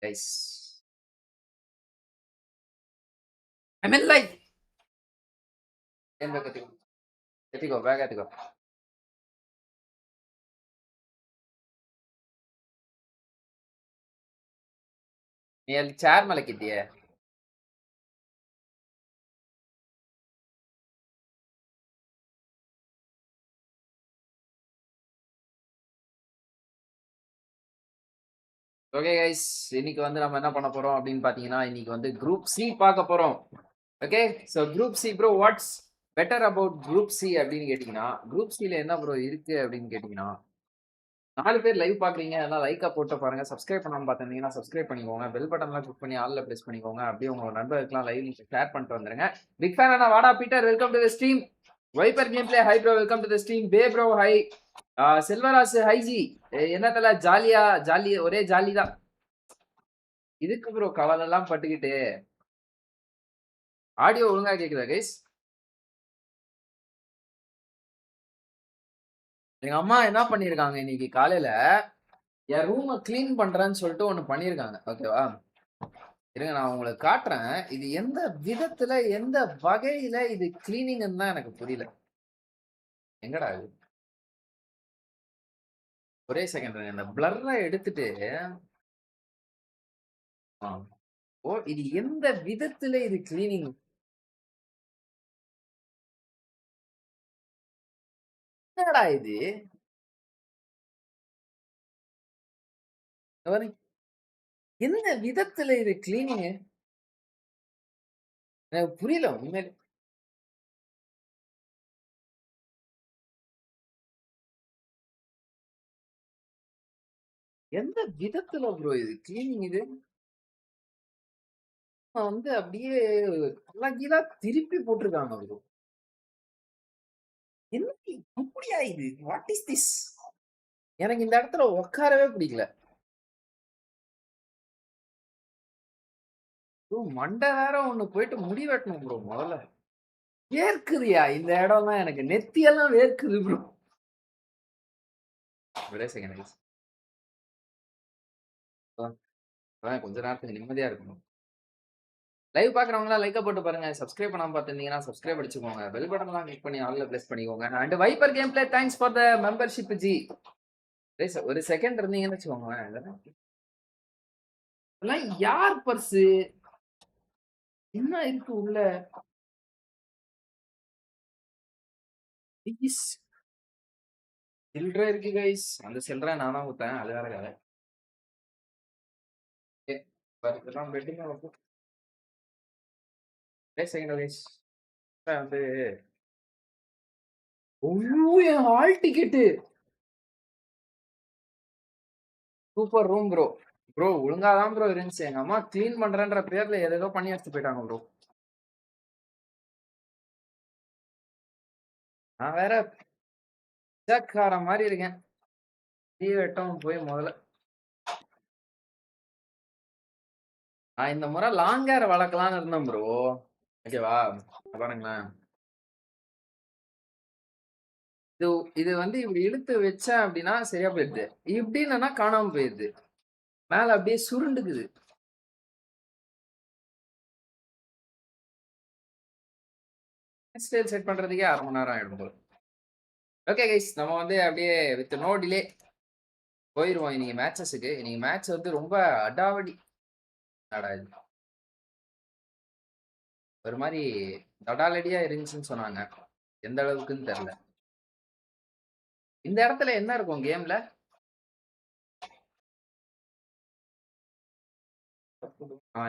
Guys I mean like என்ன கத்திக்கோ கத்திக்கோ back கத்திக்கோ நீ ಅಲ್ಲಿ ಚಾರ್ ಮಲಗಿದ್ದೀಯ ஓகே கைஸ் இன்னைக்கு வந்து நம்ம என்ன பண்ண போறோம் அப்படின்னு பாத்தீங்கன்னா இன்னைக்கு வந்து குரூப் சி பார்க்க போறோம் okay so group C bro watts better about group C அப்படின்னு கேட்டீங்கன்னா குரூப் சில என்ன ப்ரோ இருக்கு அப்படின்னு கேட்டீங்கன்னா 4 பேர் லைவ் பாக்குறீங்க அதெல்லாம் லைக்கா போட்டு பாருங்க சப்ஸ்கிரைப் பண்ணாம பார்த்திருந்தீங்கன்னா சப்ஸ்கிரைப் பண்ணிக்கோங்க பெல் பட்டன்லாம் கிளிக் பண்ணி ஆல்ல பிரஸ் பண்ணிக்கோங்க அப்படியே உங்க நண்பர்களுக்குலாம் லைவ் ஷேர் பண்ணிட்டு வந்துருங்க பிக் ஃபேன் வாடா Peter welcome to the stream viper game play hi bro welcome to the stream பே ப்ரோ ஹை செல்வராஜ் ஹைஜி என்னத்தல ஜாலியா ஜாலி ஒரே ஜாலி தான் இதுக்கு ப்ரோ கவலை எல்லாம் பட்டுக்கிட்டு ஆடியோ ஒழுங்கா கேக்குதா கைஸ் எங்க அம்மா என்ன பண்ணிருக்காங்க இன்னைக்கு காலையில என் ரூமை கிளீன் பண்றேன்னு சொல்லிட்டு ஒண்ணு பண்ணிருக்காங்க ஓகேவா இருங்க நான் உங்களுக்கு காட்டுறேன் இது எந்த விதத்துல எந்த வகையில இது கிளீனிங்னு தான் எனக்கு புரியல எங்கடா இது ஒரே செகண்ட் இந்த பிளர்ரை எடுத்துட்டு ஓ இது எந்த விதத்துல இது கிளீனிங் என்னடா இது எந்த விதத்துல இது கிளீனிங் எனக்கு புரியல உண்மையிலே எந்த விதத்துல ப்ரோ இது கிளீனிங் இது வந்து அப்படியே அழகீழா திருப்பி போட்டிருக்காங்க ப்ரோ என்ன அப்படியா இது வாட் இஸ் திஸ் எனக்கு இந்த இடத்துல உட்காரவே பிடிக்கல மண்டை வேற ஒண்ணு போயிட்டு முடி வெட்டணும் ப்ரோ முதல்ல வேர்க்குதுயா இந்த இடம்லாம் எனக்கு நெத்தியெல்லாம் வேர்க்குது ப்ரோ ஒரே செகண்ட் கொஞ்ச நேரத்துக்கு நிம்மதியா இருக்கணும் லைவ் பாக்குறவங்களா லைக்க போட்டு பாருங்க சப்ஸ்கிரைப் பண்ணாம பார்த்திருந்தீங்கன்னா சப்ஸ்கிரைப் அடிச்சுக்கோங்க பெல் பட்டன்லாம் கிளிக் பண்ணி ஆல்ல பிரஸ் பண்ணிக்கோங்க and Viper game play thanks for the membership ji ஒரு செகண்ட் இருந்தீங்கன்னு வச்சுக்கோங்களேன் இதெல்லாம் யார் பர்ஸு என்ன இருக்கு உள்ள சில்லற இருக்கு கைஸ் அந்த சில்லற நானா ஊத்தேன் அது வேற கதை இதெல்லாம் பெட்டிங் செகண்ட் கைஸ் வந்து என் hall ticket super room bro bro ஒழுங்காதான் ப்ரோ இருந்துச்சு எங்க அம்மா கிளீன் பண்றேன்ற பேர்ல ஏதோ பண்ணி எடுத்து போயிட்டாங்க ப்ரோ நான் வேற பிச்சைக்கார மாதிரி இருக்கேன் வெட்டம் போய் முதல்ல நான் இந்த முறை லாங் ஹேர் வளர்க்கலாம்னு இருந்தேன் ப்ரோ ஓகேவா பாருங்களேன் இது வந்து இப்படி இழுத்து வச்சேன் அப்படின்னா சரியா போயிடுது இப்படின்னா காணாம போயிடுது மேல அப்படியே சுருண்டுக்குது ஸ்டைல் செட் பண்றதுக்கே 1/2 மணி நேரம் ஆயிடும் போல ஓகே கைஸ் நம்ம வந்து அப்படியே வித் நோ டிலே போயிருவோம் இன்னைக்கு மேட்சஸுக்கு இன்னைக்கு மேட்ச் வந்து ரொம்ப அடாவடி ஒரு மாதிரி தடாலடியா இருந்துச்சுன்னு சொன்னாங்க எந்த அளவுக்குன்னு தெரியல இந்த இடத்துல என்ன இருக்கும் கேம்ல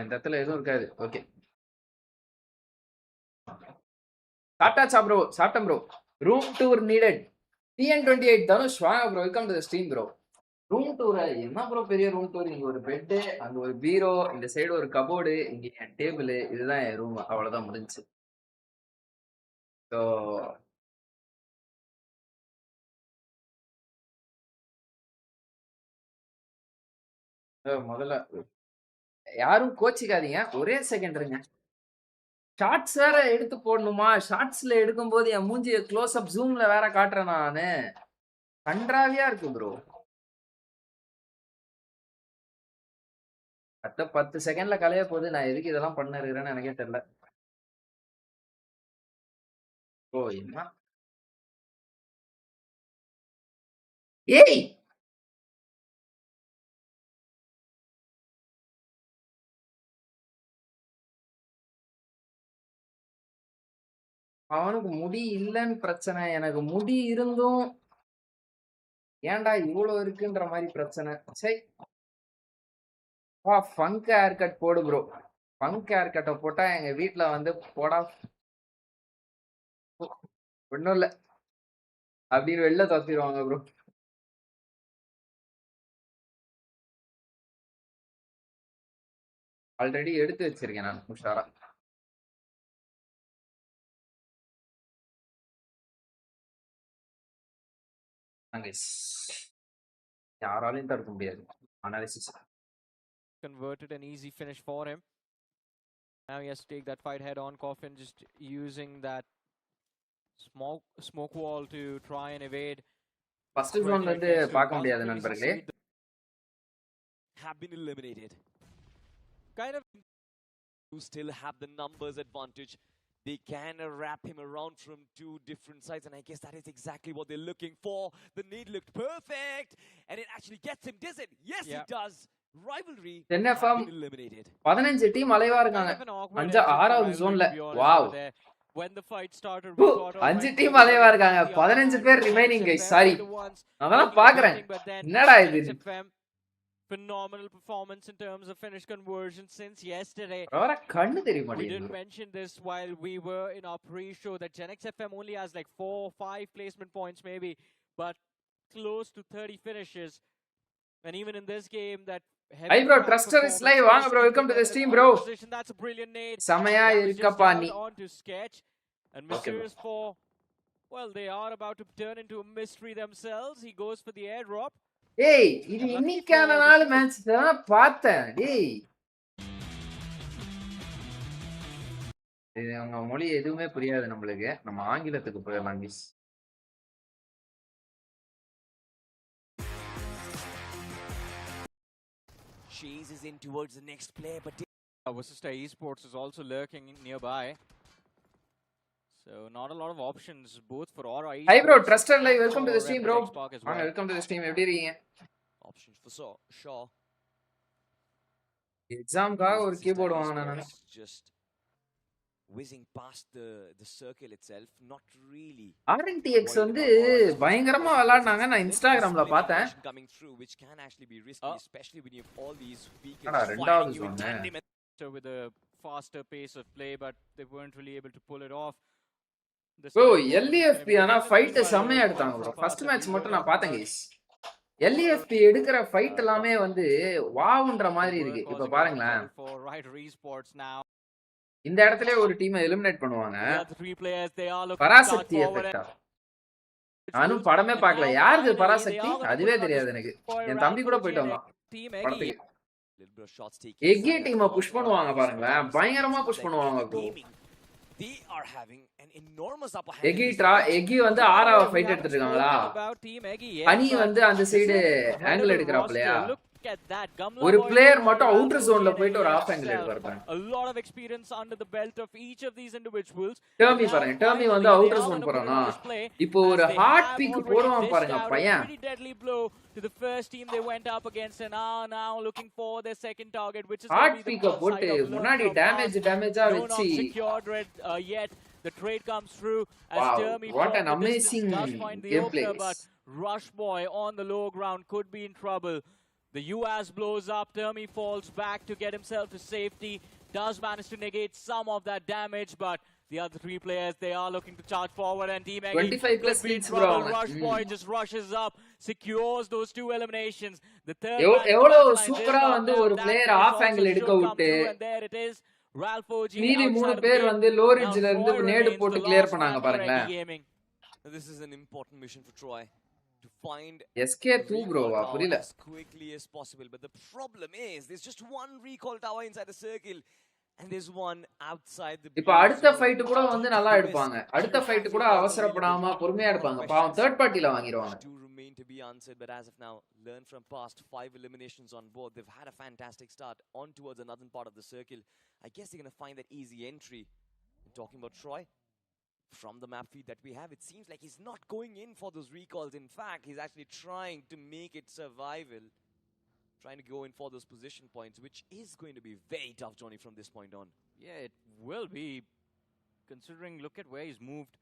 இந்த இடத்துல எதுவும் இருக்காது ஓகே சாப்பிட்டாச்சா ப்ரோ சாப்பிட்டேன் bro room tour needed TN28 Dhanush வாங்க bro welcome to the stream bro room tour என்ன ப்ரோ பெரிய ரூம் டூர் இங்க ஒரு பெட்டு அங்க ஒரு பீரோ இந்த சைடு ஒரு கபோர்டு இங்க டேபிள் இதுதான் என் ரூம் அவ்வளவுதான் முடிஞ்சு ஸோ முதல்ல யாரும் கோச்சிக்காதீங்க ஒரே செகண்ட் இருங்க ஷார்ட்ஸ் வேற எடுத்து போடணுமா ஷார்ட்ஸ்ல எடுக்கும் போது என் மூஞ்சிய க்ளோஸ் அப் ஜூம்ல வேற காட்டுறேன் நானு கன்றாவியா இருக்கு ப்ரோ அடுத்த 10 செகண்ட்ல கலைய போகுது. நான் எதுக்கு இதெல்லாம் பண்ணிருக்கிறேன்னு எனக்கே தெரியல. ஓ என்ன ஏய் அவனுக்கு முடி இல்லன்னு பிரச்சனை. எனக்கு முடி இருந்தும் ஏன்டா இவ்வளோ இருக்குன்ற மாதிரி பிரச்சனை. சை ஃபங்க் ஹேர் கட் போடு ப்ரோ. ஃபங்க் ஹேர் கட்டை போட்டா எங்க வீட்டுல வந்து போடா ஒன்றும் இல்லை அப்படின்னு வெளில தப்பிடுவாங்க ப்ரோ. ஆல்ரெடி எடுத்து வச்சிருக்கேன் நான் உஷாரா. யாராலையும் தடுக்க முடியாது. Analysis converted an easy finish for him. Now he has to take that fight head on. Coffin just using that smoke wall to try and evade. First zone வந்து பார்க்க முடியாது நண்பர்களே. Have been eliminated. Kind of who still have the numbers advantage. They can wrap him around from two different sides, and I guess that is exactly what they're looking for. The need looked perfect, and it actually gets him, does it? Yes, it does. Rivalry has been eliminated. 15 team அலைவா இருக்காங்க. 6வது ஜோன்ல. Wow. When the fight started, 5 team அலைவா இருக்காங்க. 15 பேர் remaining guys. Sorry. நான் பாக்குறேன். என்னடா இது? Phenomenal performance in terms of finish conversion since yesterday. We didn't mention this while we were in our pre-show that Gen X FM only has like 4-5 placement points maybe, but close to 30 finishes. And even in this game, that Hey bro, Truster is live. Vaanga bro, welcome to the stream bro. That's a brilliant nade. Samaya irukappa nee. On to sketch and Mysterious 4. Well, they are about to turn into a mystery themselves. He goes for the airdrop. Hey, இது இன்னைக்கான நாள் match தான் பார்த்தேன். டேய். இது அவங்க மொழி எதுவுமே புரியாது நம்மளுக்கு. நம்ம ஆங்கிலத்துக்கு போயிடலாம் miss. Chases in towards the next play, but Worcester ESPORTS is also lurking nearby. So not a lot of options both for Aura. Hi bro, Truster live. Welcome to the stream bro. Welcome to the stream. எப்படி இருக்கீங்க? Options for sure. எக்ஸாம்காக ஒரு keyboard வாங்குனேன் நான். Just whizzing past the circle itself, not really. RNTX வந்து பயங்கரமா விளையாடுனாங்க. நான் இன்ஸ்டாகிராம்ல பார்த்தேன். Coming through which can actually be risky, especially when you have all these vehicles fighting you in tandem. So with a faster pace of play, but they weren't really able to pull it off. Bro, LEFP ஆனா fight செமையா எடுத்தாங்க bro. First match மட்டும் நான் பார்த்தேன் guys. LEFP எடுக்கிற fight எல்லாமே வந்து வாவ்ன்ற மாதிரி இருக்கு. இப்ப பாருங்களேன். இந்த இடத்துல ஒரு டீமை எலிமினேட் பண்ணுவாங்க. பராசக்தி எஃபெக்ட்டா? நானும் படமே பார்க்கல. யாருக்கு பராசக்தி? அதுவே தெரியாது எனக்கு. என் தம்பி கூட போயிட்டு வந்தான். எக்கி டீமை புஷ் பண்ணுவாங்க பாருங்களேன். பயங்கரமா புஷ் பண்ணுவாங்க bro. They are having an enormous upper hand. எக்கி வந்து 6வது ஃபைட் எடுத்துட்டு இருக்காங்களா? அனி வந்து அந்த சைடு ஆங்கிள் எடுக்கறாப்லையா? ஒரு பிளேயர் மட்டும் அவுட்டர் ஜோன்ல போயிட்டு ஒரு ஆஃப் ஆங்கிள் எடுப்பாரு பாருங்க. A lot of experience under the belt of each of these individuals. டர்மி பாருங்க. டர்மி வந்து அவுட்டர் ஜோன் போறானா? இப்போ ஒரு ஹார்ட் பீக் போடுவான் பாருங்க பையன். To the first team they went up against and are now looking for their second target, which is hard pick போட்டு முன்னாடி டேமேஜா வெச்சி yet the trade comes through as Termi what an amazing gameplay. But Rush Boy on the low ground could be in trouble. The US blows up, Termi falls back to get himself to safety, does manage to negate some of that damage, but the other 3 players, they are looking to charge forward, and Team Eggy 25 plus kills bro. Rush Boy just rushes up, secures those 2 eliminations. The third எவ்வளவு சூப்பரா வந்து ஒரு player of angle எடுக்க விட்டு and there it is. Ralph OG மீதி 3 பேர் வந்து low ரிட்ஜ்ல இருந்து நேடு போட்டு கிளியர் பண்ணாங்க பாருங்களேன். This is an important mission for Troy to find SK2 bro புரியல as quickly as possible, but the problem is there's just one recall tower inside the circle and there's one outside the. இப்போ அடுத்த fight கூட வந்து நல்லா எடுப்பாங்க. அடுத்த fight கூட அவசரப்படாம பொறுமையா எடுப்பாங்க. பாவம் थर्ड பார்ட்டில வாங்கிடுவாங்க. remain to be answered, but as of now, learn from past 5 eliminations on board. They've had a fantastic start on towards another part of the circle. I guess they're going to find that easy entry. Talking about Troy, from the map feed that we have, it seems like he's not going in for those recalls. In fact, he's actually trying to make it survival, trying to go in for those position points, which is going to be very tough, Johnny, from this point on. Yeah, it will be, considering look at where he's moved.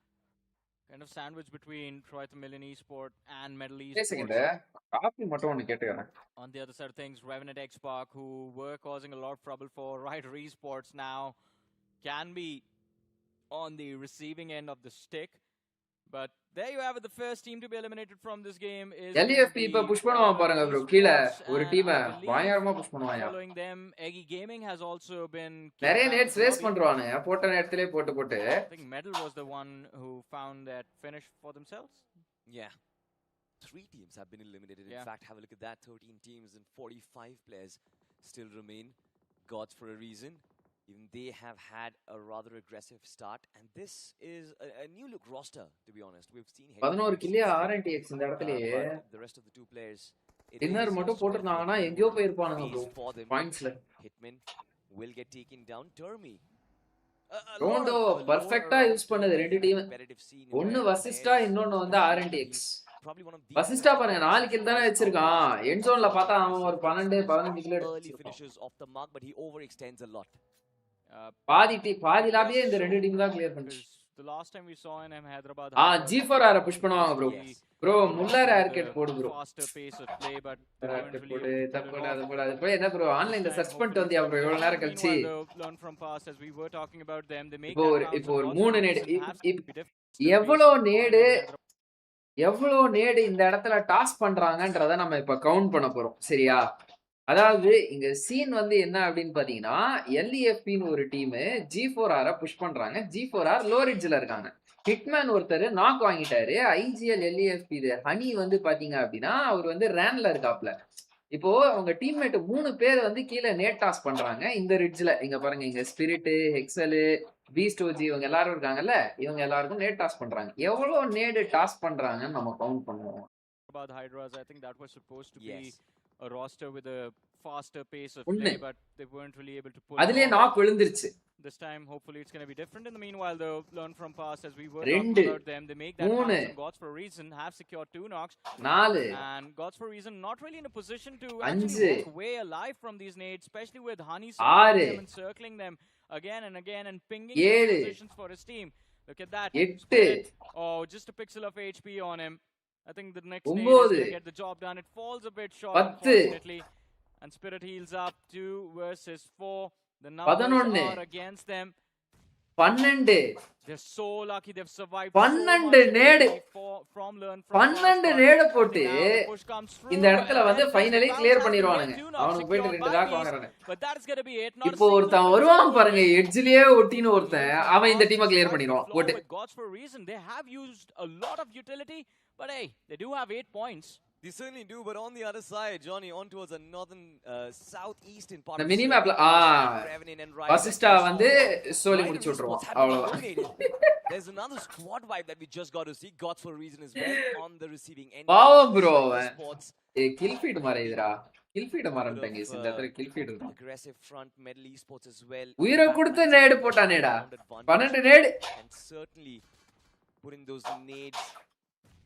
Kind of sandwich between Troy Tamilian Esport and Medal second Esports. காப்பி மட்டும் ஒன்னு கேட்டுக்கிறேன். On the other side of things, Revenant X-Park, who were causing a lot of trouble for Rider Esports, now can be on the receiving end of the stick. But there you have it, the first team to be eliminated from this game is LEFP இப்ப push பண்ணுவான் பாருங்க bro, கீழ ஒரு team பயங்கரமா push பண்ணுவாங்க. Following them, Eggy Gaming has also been நிறைய nits waste பண்றானே, போட்ட நேரத்திலே போட்டு I think Medal was the one who found that finish for themselves. Yeah. 3 teams have been eliminated. In Yeah. fact, have a look at that. 13 teams and 45 players still remain. Gods for a reason. Even they have had a rather aggressive start, and this is a new look roster, to be honest. We've seen 11 கில்லியா RNTX இந்த இடத்துலயே the rest of the 2 players. Dinner மட்டும் போட்டுறாங்கன்னா எங்கயோ போயிருப்பானுங்க bro. பாயிண்ட்ஸ்ல Hitman will get taken down. TOURNEY Rondo பெர்ஃபெக்ட்டா use பண்ணது ரெண்டு டீம். ஒன்னு வசிஸ்டா, இன்னொன்னு வந்து RNTX. வசிஸ்டா பாருங்க 4 கில் தானே வச்சிருக்கான். எண்ட் ஜோன்ல பார்த்தா அவன் ஒரு 12 15 கில் எடுத்துட்டான். பாதி லாபியே இந்த ரெண்டு டீம் தான் கிளியர் பண்ணுச்சு. The last time we saw in Hyderabad, G4 ஆர புஷ் பண்ணுவாங்க bro முல்லர் ஆர்கெட் போடு bro. faster pace of play, but போடு தப்படாத போய் என்ன bro ஆன்லைன்ல சர்ச் பண்ணிட்டு வந்தியா bro இவ்வளவு நேரம் கழிச்சு? learn from past as we were talking about them. They make இப்போ ஒரு 3 நேடு எவ்வளோ நேடு இந்த இடத்துல டாஸ் பண்றாங்கன்றத நம்ம இப்ப கவுண்ட் பண்ண போறோம், சரியா? அதாவது இங்க சீன் வந்து என்ன அப்படின்னு பாத்தீங்கன்னா, LEFPன்னு ஒரு டீம் G4R புஷ் பண்றாங்க. G4R லோ ரிட்ஜ்ல இருக்காங்க. ஹிட்மேன் ஒருத்தர் நாக் வாங்கிட்டாரு. IGL LEFP இது ஹனி வந்து பாத்தீங்க அப்படின்னா அவர் வந்து ரேன்ல இருக்காப்ல. இப்போ அவங்க டீம்மேட் 3 பேர் வந்து கீழே நேட் டாஸ் பண்றாங்க இந்த ரிட்ஜ்ல. இங்க பாருங்க, இங்க ஸ்பிரிட், ஹெக்ஸல், பீஸ்டோஜி இவங்க எல்லாரும் இருக்காங்கல்ல, இவங்க எல்லாருக்கும் நேட் டாஸ் பண்றாங்க. எவ்வளவு நேடு டாஸ் பண்றாங்கன்னு நம்ம கவுண்ட் பண்ணுவோம். About Hydras, I think that was supposed to be a roster with a faster pace of play, but they weren't really able to pull. அதுலயே நாக் விழுந்துருச்சு. This time, hopefully, it's going to be different. In the meanwhile, they'll learn from past as we were talking about them. They make that pass, and Gods for a reason have secured 2 knocks. 4 and Gods for a reason not really in a position to actually walk away alive from these nades, especially with Honey surrounding them and circling them again and again and pinging positions for his team. Look at that. 8 Oh, just a pixel of HP on him. I think the next nade is going to get the job done. It falls a bit short, unfortunately. And Spirit heals up 2 versus 4. The numbers are against them. 12. They're so lucky they've survived. 12 நேடு from learn from 12 நேடு போட்டு இந்த இடத்துல வந்து finally clear பண்ணிடுவானுங்க. அவனுக்கு போயிட்டு 2 talk வாங்குறானே. But that is going to be it. இப்போ ஒருத்தன் வருவான் பாருங்க, எட்ஜ்லயே ஒட்டின ஒருத்தன், அவன் இந்த டீமை கிளியர் பண்ணிடுவான். போட்டு Gods for a reason they have used a lot of utility, but hey, they do have 8 points. They certainly do, but on the other side, Johnny, on towards a northern, southeastern part. The minimapல Vasista வந்து சோலி முடிச்சு விட்டுருவான். அவ்வளவுதான். There's another squad vibe that we just got to see. Gods for a reason is well on the receiving end. பாவம் bro. Kill feed மாறிடுறா. Kill feed மாறன்ட்டாங்க இந்த இடத்துல kill feed இருக்கு. Aggressive front Medal Esports as well. உயிரை கொடுத்து நேடு போட்டானேடா. 12 நேடு. And certainly putting those nades.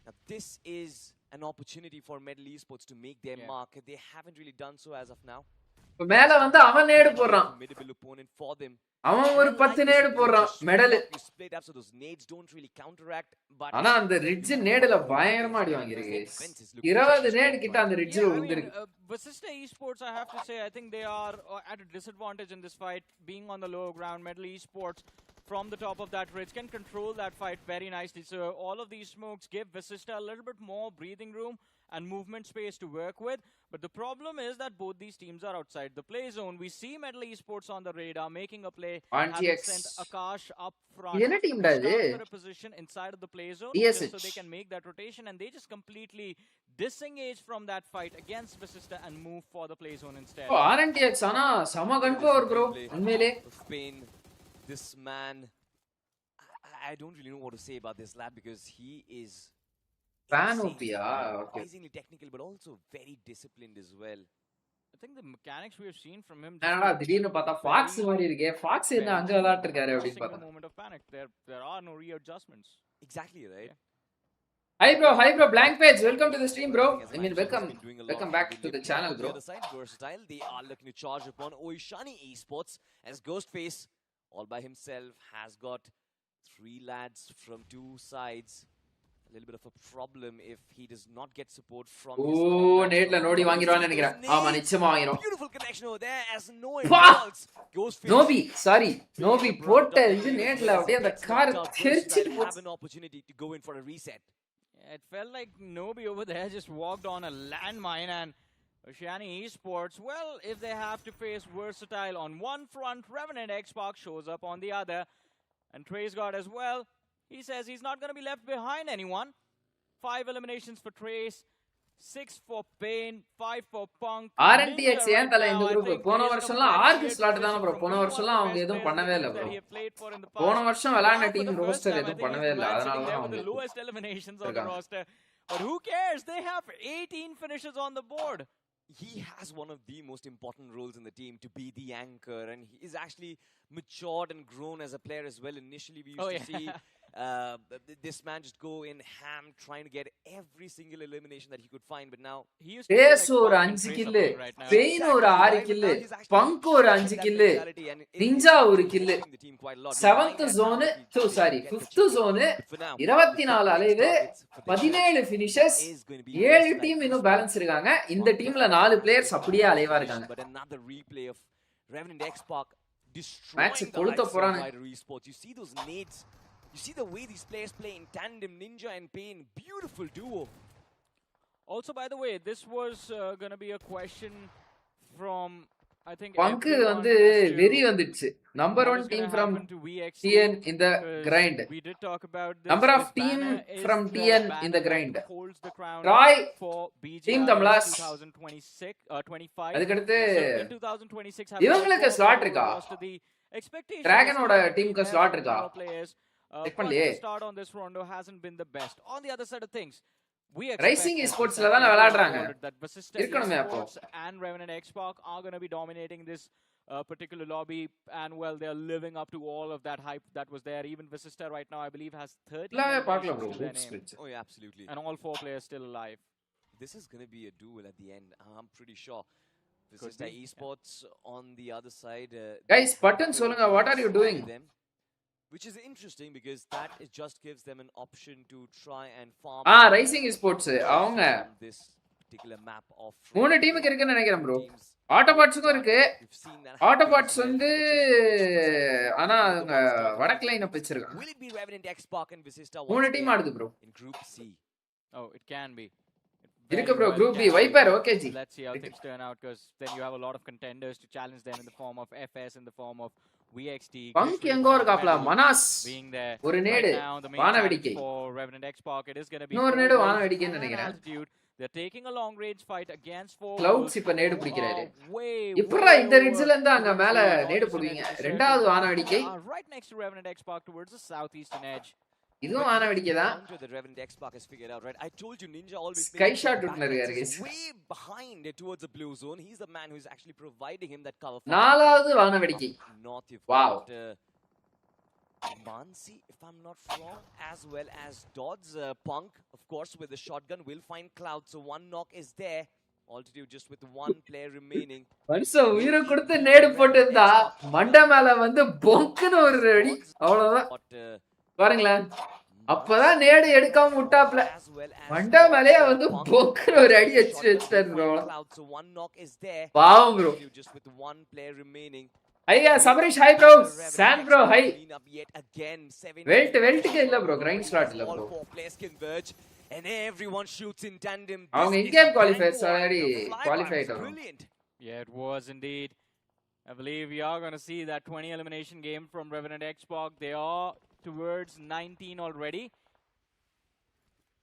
Now this is an opportunity for Medal Esports to make their mark. They haven't really done so as of now. இப்ப மேல வந்து அவன் நேடு போறான். Formidable opponent for them. அவன் ஒரு 10 நேடு போறான் medal. Split up so those nades don't really counteract, but ஆனா அந்த ரிட்ஜ் நேடுல பயங்கரமா அடி வாங்கிருக்கு. 20 நேடு கிட்ட அந்த ரிட்ஜ்ல விழுந்திருக்கு. Vasista Esports, I have to say, I think they are at a disadvantage in this fight, being on the lower ground. Medal Esports from the top of that ridge can control that fight very nicely. So all of these smokes give Vasista a little bit more breathing room and movement space to work with. But the problem is that both these teams are outside the play zone. We see Medal Esports on the radar making a play. Having sent Akash up front for a position inside of the play zone, just so they can make that rotation, and they just completely disengage from that fight against Vasista and move for the play zone instead. RNTX ana sama gun power bro unmele Spain. This man, I don't really know what to say about this lad, because he is insanely Panopia. good, Okay. amazingly technical, but also very disciplined as well. I think the mechanics we have seen from him. என்னடா திடீர்னு பார்த்தா Fox மாதிரி இருக்கே. Fox என்ன அங்க விளையாட்டு இருக்காரு அப்படின்னு No பார்த்தா. moment of panic. There are no readjustments. Exactly, right? Hi bro, blank page. Welcome to the stream, bro. I mean, welcome back to the channel, bro. The other side, Versatile, they are looking to charge upon Oishani Esports as Ghostface, all by himself, has got 3 lads from 2 sides. A little bit of a problem if he does not get support from his நேட்ல நோடி வாங்கிடுவான்னு நினைக்கிறேன். ஆமா நிச்சயமா வாங்கிரும். Beautiful connection over there as no it Pah! falls. Ghostface. நோபி போட்ட இது நேட்ல அப்படியே அந்த car தெரிச்சிட்டு have an opportunity to go in for a reset. It felt like Nobi over there just walked on a landmine, and Oceania Esports, well, if they have to face Versatile on one front, Revenant Xbox shows up on the other. And Trey's got as well. He says he's not going to be left behind anyone. 5 eliminations for Trace, 6 for Pain, 5 for Punk. RNTX ஏன் தல இந்த group போன வருஷம்லாம் arc slot தான bro. போன வருஷம்லாம் அவங்க எதுவும் பண்ணவே இல்ல bro. போன வருஷம் விளையாடின டீம் ரோஸ்டர் எதுவும் பண்ணவே இல்ல. அதனால தான் அவங்க lowest eliminations on the roster. But who cares? They have 18 finishes on the board. He has one of the most important roles in the team to be the anchor, and he is actually matured and grown as a player as well. Initially, we used to see this man just go in ham trying to get every single elimination that he could find, but now he used Trace ஒரு 5 kill, Pain ஒரு 6 kill, Punk ஒரு 5 kill, Ninja ஒரு kill. 7th zone, 5th zone, 24 அலைவு, 17 finishes, 7 team இன்னும் balance இருக்காங்க. இந்த டீம்ல 4 players அப்படியே அலைவா இருக்காங்க. But another replay of Revenant Xbox destroying Match the கொளுத்த likes of போறாங்க. Rider Esports. You see those nades. You see the way these players play in tandem, Ninja and Pain. Beautiful duo. Also, by the way, this was going to be a question from, I think, Punk வந்து வெறி வந்துச்சு. Number 1 team from TN in the grind. We did talk about this. Number of team from TN in the grind. Troy Team Tamilans 2026-25. அதுக்கடுத்து So in 2026 have இவங்களுக்கு slot இருக்கா? expectation டிராகனோட டீமுக்கு slot இருக்கா? but பண்ணலையே. the start on this rondo hasn't been the best. On the other side of things, we Rising expect Esportsல தான விளையாடுறாங்க. that Basista இருக்கணுமே அப்போ. Esports and Revenant Xbox are going to be dominating this particular lobby, and well, they're living up to all of that hype that was there. Even Basista right now, I believe, has 30 எல்லாமே பார்க்கலாம் bro. eliminations to their name, Oh yeah, absolutely. and all 4 players still alive. This is going to be a duel at the end. I'm pretty sure. This is be, the Esports on the other side. Guys, button சொல்லுங்க. What are you doing? Them, which is interesting because that it just gives them an option to try and farm. Rising Esports அவங்க on this particular map of 3 டீமுக்கு இருக்குன்னு நினைக்கிறேன் bro. teams. ஆட்டோபாட்ஸ்க்கும் இருக்கு. We've seen that Autobots happen as வந்து well. ஆனா அவங்க வடக்கு line வச்சிருக்காங்க. Will it be Revenant Xbox and Visista 3 team ஆடுது bro. in Group C? Oh, it can be. இருக்கு bro. Very Group well B can Viper be. okay ji. Let's see how things turn out, because then you have a lot of contenders to challenge them in the form of FS, in the form of VXT. Punk எங்கோ இருக்காப்ல. Manas being there. ஒரு Right நேடு now, the main வான challenge வெடிக்கை. for Revenant Xbox, it is going to be இன்னொரு 4 நேடு வான wolves வெடிக்கைன்னு and நினைக்கிறேன். altitude. They're taking a long range fight against 4 Clouds wolves இப்ப நேடு who பிடிக்கிறாரு. are way, எப்பறா way இந்த over ரிட்ஜ்ல இருந்து அங்க மேல on நேடு this போடுவீங்க? edge. ரெண்டாவது வான வெடிக்கை. Right next to Revenant Xbox towards the southeastern edge. இதுவும் வான வெடிக்கை தான். Counter that Revenant Xbox has figured out, right? I told you Ninja always Sky makes shot back விட்டுனாரு axis guys. way behind towards the blue zone. He's the man who is actually providing him that cover. நாலாவது வான வெடிக்கை. North, you've Wow. got Mansi, if I'm not wrong, as well as Dodds. Punk, of course, with the shotgun will find Cloud. So one knock is there. Altitude just with 1 player remaining. மனுஷன் உயிரை கொடுத்து நேடு போட்டிருந்தா மண்டை மேல வந்து பொங்குன்னு ஒரு அடி. அவ்வளவுதான். But, பாருங்களேன். அப்பதான் நேடு எடுக்காம விட்டாப்ல. as well as மண்டை மேலயே வந்து Punk, பொங்குன்னு ஒரு அடி shotgun வச்சுட்டாரு will bro. find Cloud. So one knock is there. பாவம் bro. Altitude just with 1 player remaining. ஐயா சபரிஷ் ஹை ப்ரோ. சான் ப்ரோ ஹை. வெல்ட்க்கு இல்ல ப்ரோ. கிரைண்ட் ஸ்லாட் இல்ல bro. And everyone shoots in tandem. அவங்க in-game qualifiers already qualified. Brilliant. Yeah, it was indeed. I believe we are going to see that 20 elimination game from Revenant Xbox. They are towards 19 already.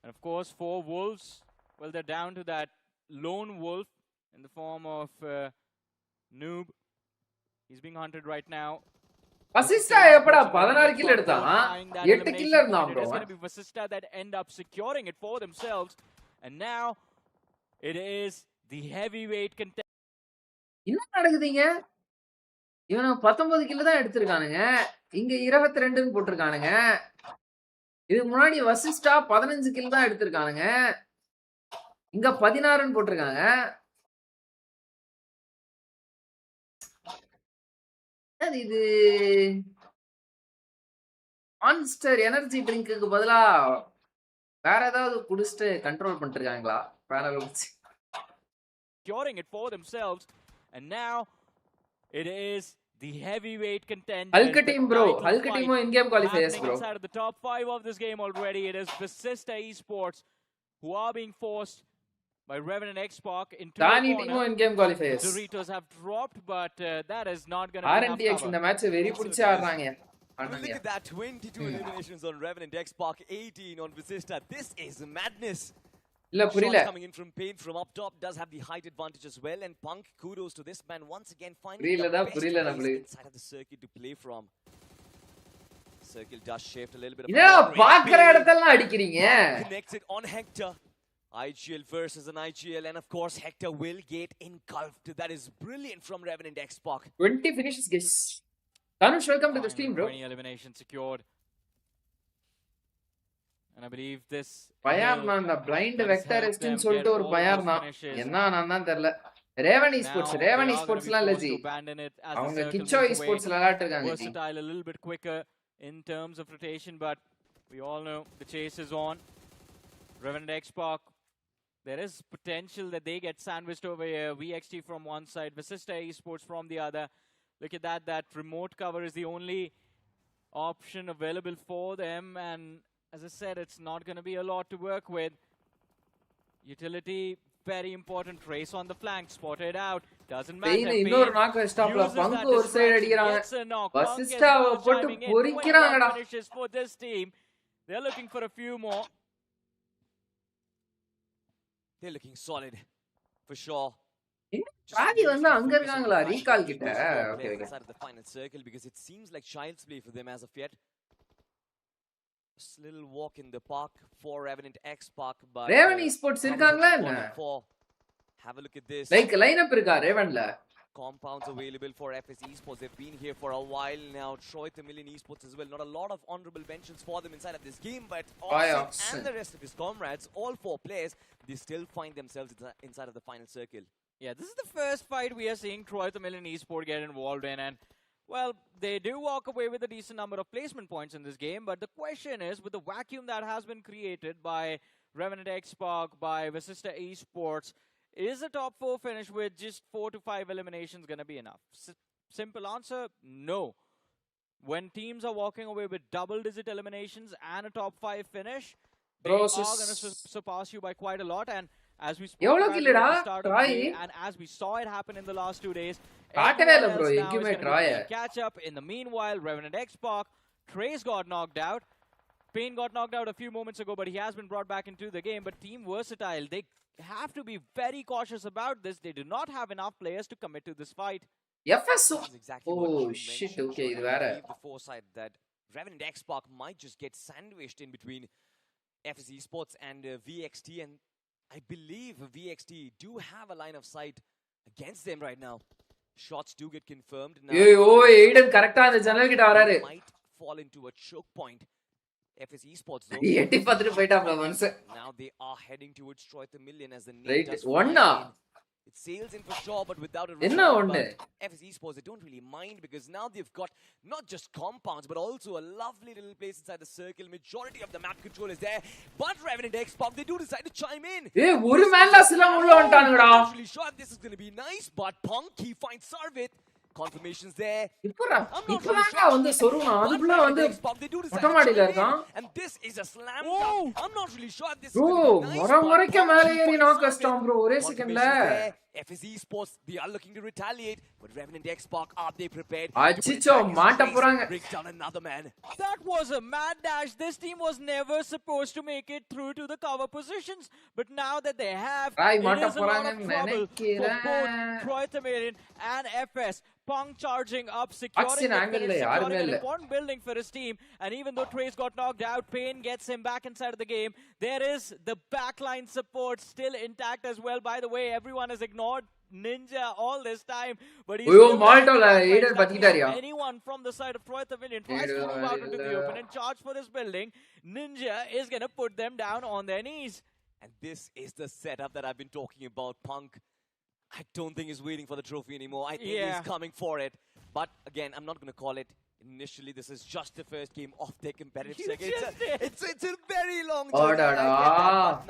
And of course, 4 wolves. Well, they're down to that lone wolf in the form of Noob. He's being hunted right now. Vasista எப்படா 16 kill எடுத்தான் 8 kill இருந்தான் bro It's going to be Vasista that end up securing it for themselves, and now it is the heavyweight contender. என்ன நடக்குதுங்க இவனுங்க 19 kill தான் எடுத்திருக்கானுங்க இங்க 22ன்னு போட்டிருக்கானுங்க இதுக்கு முன்னாடி வசிஸ்டா 15 கில் தான் எடுத்திருக்கானுங்க இங்க 16ன்னு போட்டிருக்காங்க இது மான்ஸ்டர் எனர்ஜி ட்ரிங்க்குக்கு பதிலா வேற ஏதாவது குடிச்சிட்டு கண்ட்ரோல் பண்ணிட்டு இருக்காங்களா Securing it for themselves, and now it is the heavyweight contender. Hulk team bro, Hulk team in-game qualifiers bro. Inside of the top 5 of this game already, it is Vasista Esports who are being forced by Revenant X-Pac into Tani team in-game qualifiers. The Doritos have dropped, but that is not going to be enough RNTX cover. இந்த match very புடிச்சு ஆடுறாங்க. Look at that, 22 eliminations on Revenant X-Pac, 18 on Vasista. This is madness. இல்ல புரியல. Coming in from paint from up top does have the height advantage as well, and Punk, kudos to this man once again finding the best place inside of the circuit to play from. Circle does shift a little bit of என்ன பாக்குற இடத்தெல்லாம் அடிக்கிறீங்க connected on Hector. IGL versus an IGL, and of course Hector will get engulfed. That is brilliant from Revenant X-Pac. 20 finishes guys. Tanush, welcome to the stream bro. 20 eliminations secured. And I believe this பயார்னா அந்த blind vector ன்னு சொல்லிட்டு ஒரு பயார்னா என்ன நான் தெரியல Raven esportsலாம் இல்ல G அவங்க கிச்சோ esportsல விளையாட்டு இருக்காங்க G versatile a little bit quicker in terms of rotation, but we all know the chase is on. Revenant X-Pac, there is potential that they get sandwiched over here. VXT from one side, Vasista Esports from the other. Look at that remote cover is the only option available for them, and as I said, it's not going to be a lot to work with. Utility, very important. Trace on the flank, spotted out. Doesn't matter. இன்னொரு knock ஸ்டாப்ல பங்கு ஒரு side அடிக்குறாங்க வசிஸ்டாவை போட்டு பொரிக்கறாங்கடா finishes for this team. They're looking for a few more. They're looking solid for sure. Ragi வந்து அங்க இருக்காங்களா recall கிட்ட Okay. Inside of the final circle, because it seems like child's play for them as of yet. Just a little walk in the park for Revenant X-Pac, but Revenant Esports இருக்காங்களா என்ன have a look at this. Like lineup இருக்கா ரேவன்ல Compounds available for FS Esports. They've been here for a while now. Troy Tamilans Esports as well. Not a lot of honorable mentions for them inside of this game, but Austin and the rest of his comrades, all 4 players, they still find themselves inside of the final circle. Yeah, this is the first fight we are seeing Troy Tamilans Esports get involved in, and well, they do walk away with a decent number of placement points in this game, but the question is, with the vacuum that has been created by Revenant X-Pac, by Vasista Esports, is a top 4 finish with just 4 to 5 eliminations going to be enough? Simple answer, no. When teams are walking away with double-digit eliminations and a top 5 finish, they are going to surpass you by quite a lot, and as we spoke about at the start of the day, and as we saw it happen in the last 2 days, catch up. In the meanwhile, Revenant X-Pac, Trace got knocked out. Payne got knocked out a few moments ago, but he has been brought back into the game. But Team Versatile, they have to be very cautious about this. They do not have enough players to commit to this fight. Oh shit, okay, இது வேற the foresight that Revenant X-Pac might just get sandwiched in between FS Esports and VXT, and I believe VXT do have a line of sight against them right now. Shots do get confirmed now. Aiden கரெக்ட்டா அந்த ஜன்னல் கிட்ட வராரு. Might fall into a choke point. FS Esports though. எட்டி பார்த்துட்டு போய்ட்டாப்ல மனுஷன். Now they are heading towards Troy Tamilans as the name does. Onna. It sails in for sure, but without a என்ன ஒண்ணு? FS Esports, they don't really mind because now they've got not just compounds but also a lovely little place inside the circle. Majority of the map control is there, but Revenant X-Pac, they do decide to chime in. ஒரு மேன்ல சில உள்ள வந்துட்டானுங்கடா. I'm not really sure this is going to be nice, but Punk, he finds Sarvit. Confirmations there. இப்போதாங்க வந்து சொருனா அதுக்குள்ள வந்து மொட்டமாடில இருக்கான். And this is a slam dunk. I'm not really sure this is going to be nice. மொரக்க மேல ஏறி knock அடிச்சான் bro ஒரே செகண்ட்ல. FS Esports, they are looking to retaliate, but Revenant X-Pac, are they prepared? அச்சிச்சோ மாட்ட போறாங்க. Breaks down another man. That was a mad dash. This team was never supposed to make it through to the cover positions, but now that they have, it is a lot of trouble for both Troy Tamilans and FS. Punk charging up, securing the finish, securing an important building for his team. And even though Trace got knocked out, Payne gets him back inside of the game. There is the backline support still intact as well. By the way, everyone has ignored Ninja all this time, but he's anyone from the side of Troy Tamilian tries to move out into the open and charge for this building. Ninja is going to put them down on their knees. And this is the setup that I've been talking about. Punk, I don't think he's waiting for the trophy anymore. I think he's coming for it. But again, I'm not going to call it. Initially, this is just the first game of their competitive circuit. It's a very long journey.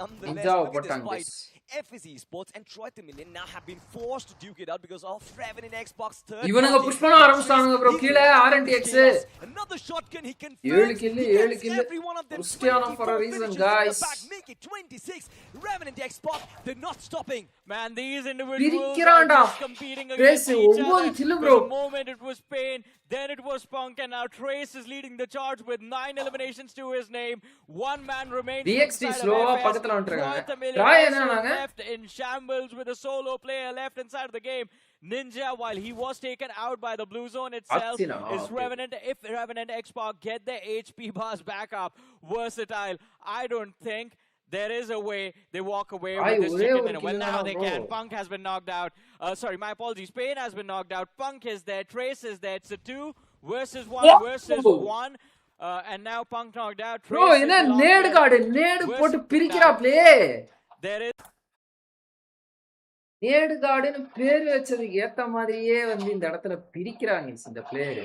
Nonetheless, look at this fight. FS Esports and Troy Tamilian now have been forced to duke it out because of Revan in Xbox third. Another shotgun, he can every one of them. For a reason, guys. Make it 26. Revan and Xbox, they're not stopping. Man, these individuals are just competing against each other. For the moment it was Payne, then it was Punk, and now Trace is leading the charge with 9 eliminations to his name. One man remains left in shambles with a solo player left inside of the game. Ninja, while he was taken out by the blue zone itself, is Revenant. If Revenant X-Park get their HP bars back up, versatile, I don't think there is a way they walk away with this chicken dinner. Well, now they can. Punk has been knocked out. Sorry, my apologies. Payne has been knocked out. Punk is there. Trace is there. It's a 2 versus 1 versus 1. And now Punk knocked out. Trace there is நேடு கார்டுன்னு பேர் வச்சதுக்கு ஏத்த மாதிரியே வந்து இந்த இடத்துல பிரிக்கிறாங்க இந்த பிளேயர்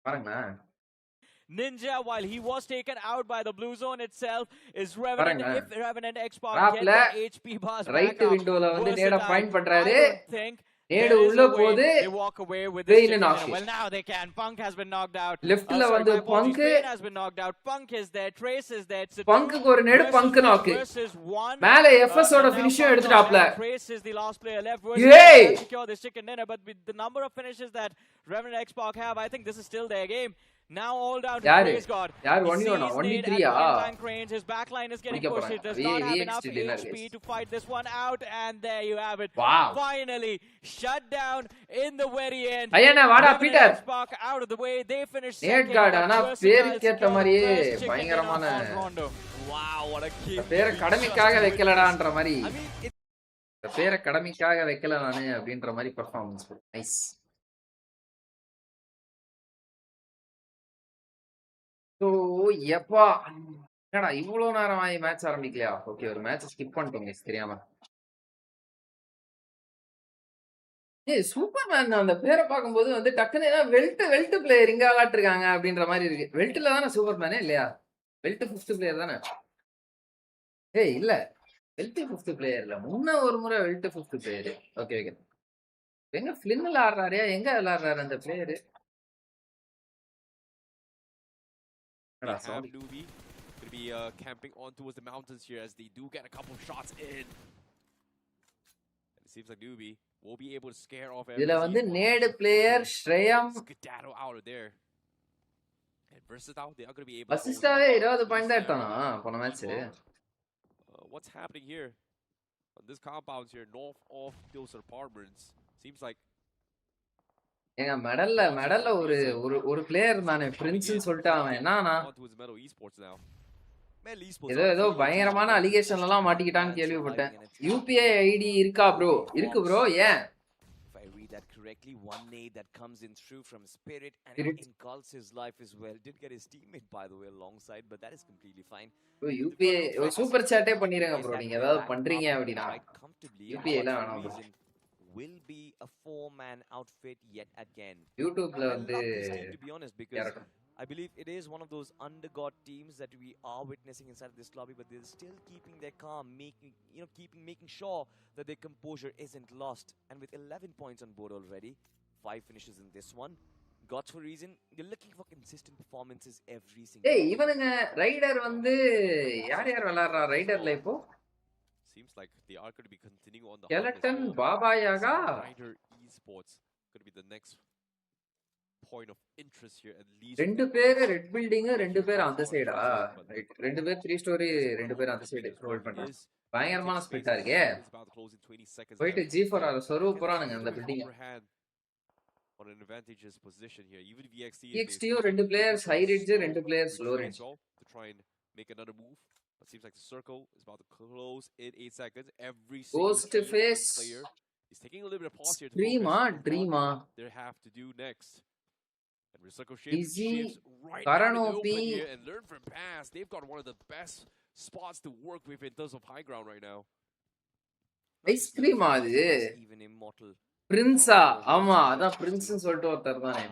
பாருங்க. Ninja, while he was taken out by the blue zone itself, is Revenant. If Revenant X-Park get the HP bars back right windowல வந்து நேட பாயிண்ட் பண்றாரு. நேடு உள்ள போகுது. They walk away with this. Well, now they can. Punk has been knocked out. Leftல வந்து Punk has been knocked out. Punk is there. Trace is there. Punkக்கு ஒரு நேடு Punk knock. மேல FS ஓட finish எடுத்துட்டாப்ல. Trace is the last player left. Secure this chicken dinner, but with the number of finishes that Revenant X-Park have, I think this is still their game. Now all down to Praise God. Yaar 1v3 His backline is getting pushed. It does not have enough HP to fight this one out, and there you have it. Wow. Finally shut down in the very end. Ayana vada Peter. Out of the way. They finished second. Guard ana பேருக்கு ஏத்த மாதிரியே பயங்கரமான. Wow, what a kill. பேரை கடமைக்காக வைக்கலடான்ற மாதிரி. பேரை கடமைக்காக வைக்கல நானு அப்படின்ற மாதிரி பெர்ஃபார்மன்ஸ். நைஸ். So, எப்பா என்னடா இவ்வளவு நேரம் ஆகி மேட்ச் ஆரம்பிக்கலையா? ஓகே, ஒரு மேட்ச் ஸ்கிப் பண்ணிட்டோங்க தெரியாம. சூப்பர்மேன் அந்த பேரை பார்க்கும்போது வந்து டக்குன்னு வெல்ட் பிளேயர் இங்க விளையாட்டுருக்காங்க அப்படின்ற மாதிரி இருக்கு. வெல்ட்ல தானே சூப்பர்மேனே இல்லையா? வெல்ட் 5th பிளேயர் தானே? இல்ல வெல்ட் 5th பிளேயர் இல்ல, முன்ன ஒரு முறை weld 5th player. Okay okay. எங்க ஃபிளின்ல ஆடுறாரு? எங்க விளையாடுறாரு அந்த player? Nubi going to be camping on towards the mountains here as they do get a couple shots in. And it seems like Nubi will be able to scare off everyone. இதுல வந்து நேடு player Shreyams Skedaddle out of there. And Versatile, they are going to be able to அசிஸ்டாவே 20 point தான் எடுத்தானா போன match. What's happening here on this compound here north of those apartments? Seems like ஏங்க மெடல்ல ஒரு player தானே பிரின்ஸ்னு சொல்லிட்டு அவன் என்னன்னா ஏதோ பயங்கரமான அலிகேஷன்ல எல்லாம் மாட்டிக்கிட்டான்னு கேள்விப்பட்டேன். யூபிஐ ஐடி இருக்கா ப்ரோ? இருக்கு ப்ரோ. ஏன் correctly, one nade that comes in through from Spirit and it engulfs his life as well. Did get his teammate by the way alongside, but that is completely fine. UPI super சாட்டே பண்ணிருங்க bro. நீங்க ஏதாவது பண்றீங்க அப்படினா UPI எல்லாம் வேணாம் bro. Will be a 4-man outfit yet again. YouTube la vandu to be honest, because I believe it is one of those undergod teams that we are witnessing inside this lobby, but they're still keeping their calm, making sure that their composure isn't lost. And with 11 points on board already, 5 finishes in this one. Got for reason, you're looking for consistent performances every single day. Ivananga rider vandu yaar velarra rider la ipo seems like they are going to be continuing on the Skeleton Baba Yaga Rider esports going to be the next point of interest here at least. ரெண்டு பேர் red building, ரெண்டு பேர் அந்த சைடா? Right, ரெண்டு பேர் 3 story, ரெண்டு பேர் அந்த சைடு ரோல் பண்றாங்க. பயங்கரமான ஸ்பிளிட்டா இருக்கே. போயிட்டு G4 சொருவ போறானுங்க அந்த building. on an advantageous position here. Even VXT EXT ரெண்டு players high range, ரெண்டு players low range. To try and make another move. It seems like the circle is about to close in 8 seconds. Every single Ghost face player is taking a little bit of pause here to Dreama, focus on Dreama. what they have to do next. And Risako shifts Easy, right Karano out in the open P. here and learn from pass. They've got one of the best spots to work with in terms of high ground right now. Ice cream அது Even immortal. பிரின்ஸா ஆமா அதான் Prince சொல்லிட்டு ஒருத்தர் தானே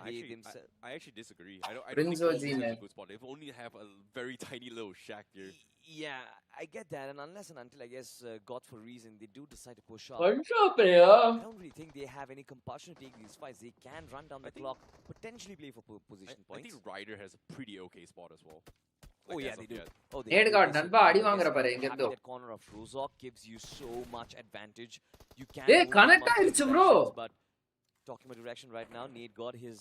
I actually disagree. I don't Prince think OG, Gold is man. a good spot. They only have a very tiny little shack here. Yeah, I get that, and unless and until I guess God for reason they do decide to push up. பண்றாப்பையா I don't really think they have any compulsion to take these fights. They can run down the clock, potentially play for position I points. think Ryder has a pretty okay spot as well. Oh yeah, as they of do. yet. Oh, Nade guard நண்பா அடி வாங்குற பாரு எங்க having இருந்தோ that corner of Rozok gives you so much advantage. You can ஏய் move connect multiple ஆயிருச்சு bro directions, but talking about direction right now, Nate got his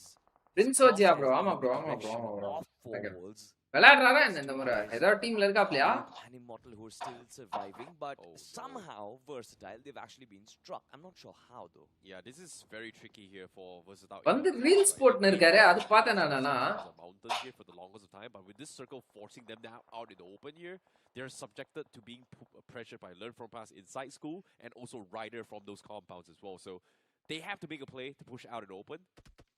prince ஓஜியா bro ஆமா bro ஆமா bro direction ஆமா bro off four walls. விளையாடுறாரா இந்த முறை ஏதோ டீம்ல இருக்காப்லையா And Immortal who are still surviving, but Oh, no. somehow versatile. They've actually been struck. I'm not sure how though. Yeah, this is very tricky here for Versatile. வந்து reels போட்டுன்னு இருக்காரு அது பார்த்தேன் நானா Mountains here for the longest of time, but with this circle forcing them now out in the open here, they're subjected to being pressured by Learn From Pass inside school and also Ryder from those compounds as well. So they have to make a play to push out in the open.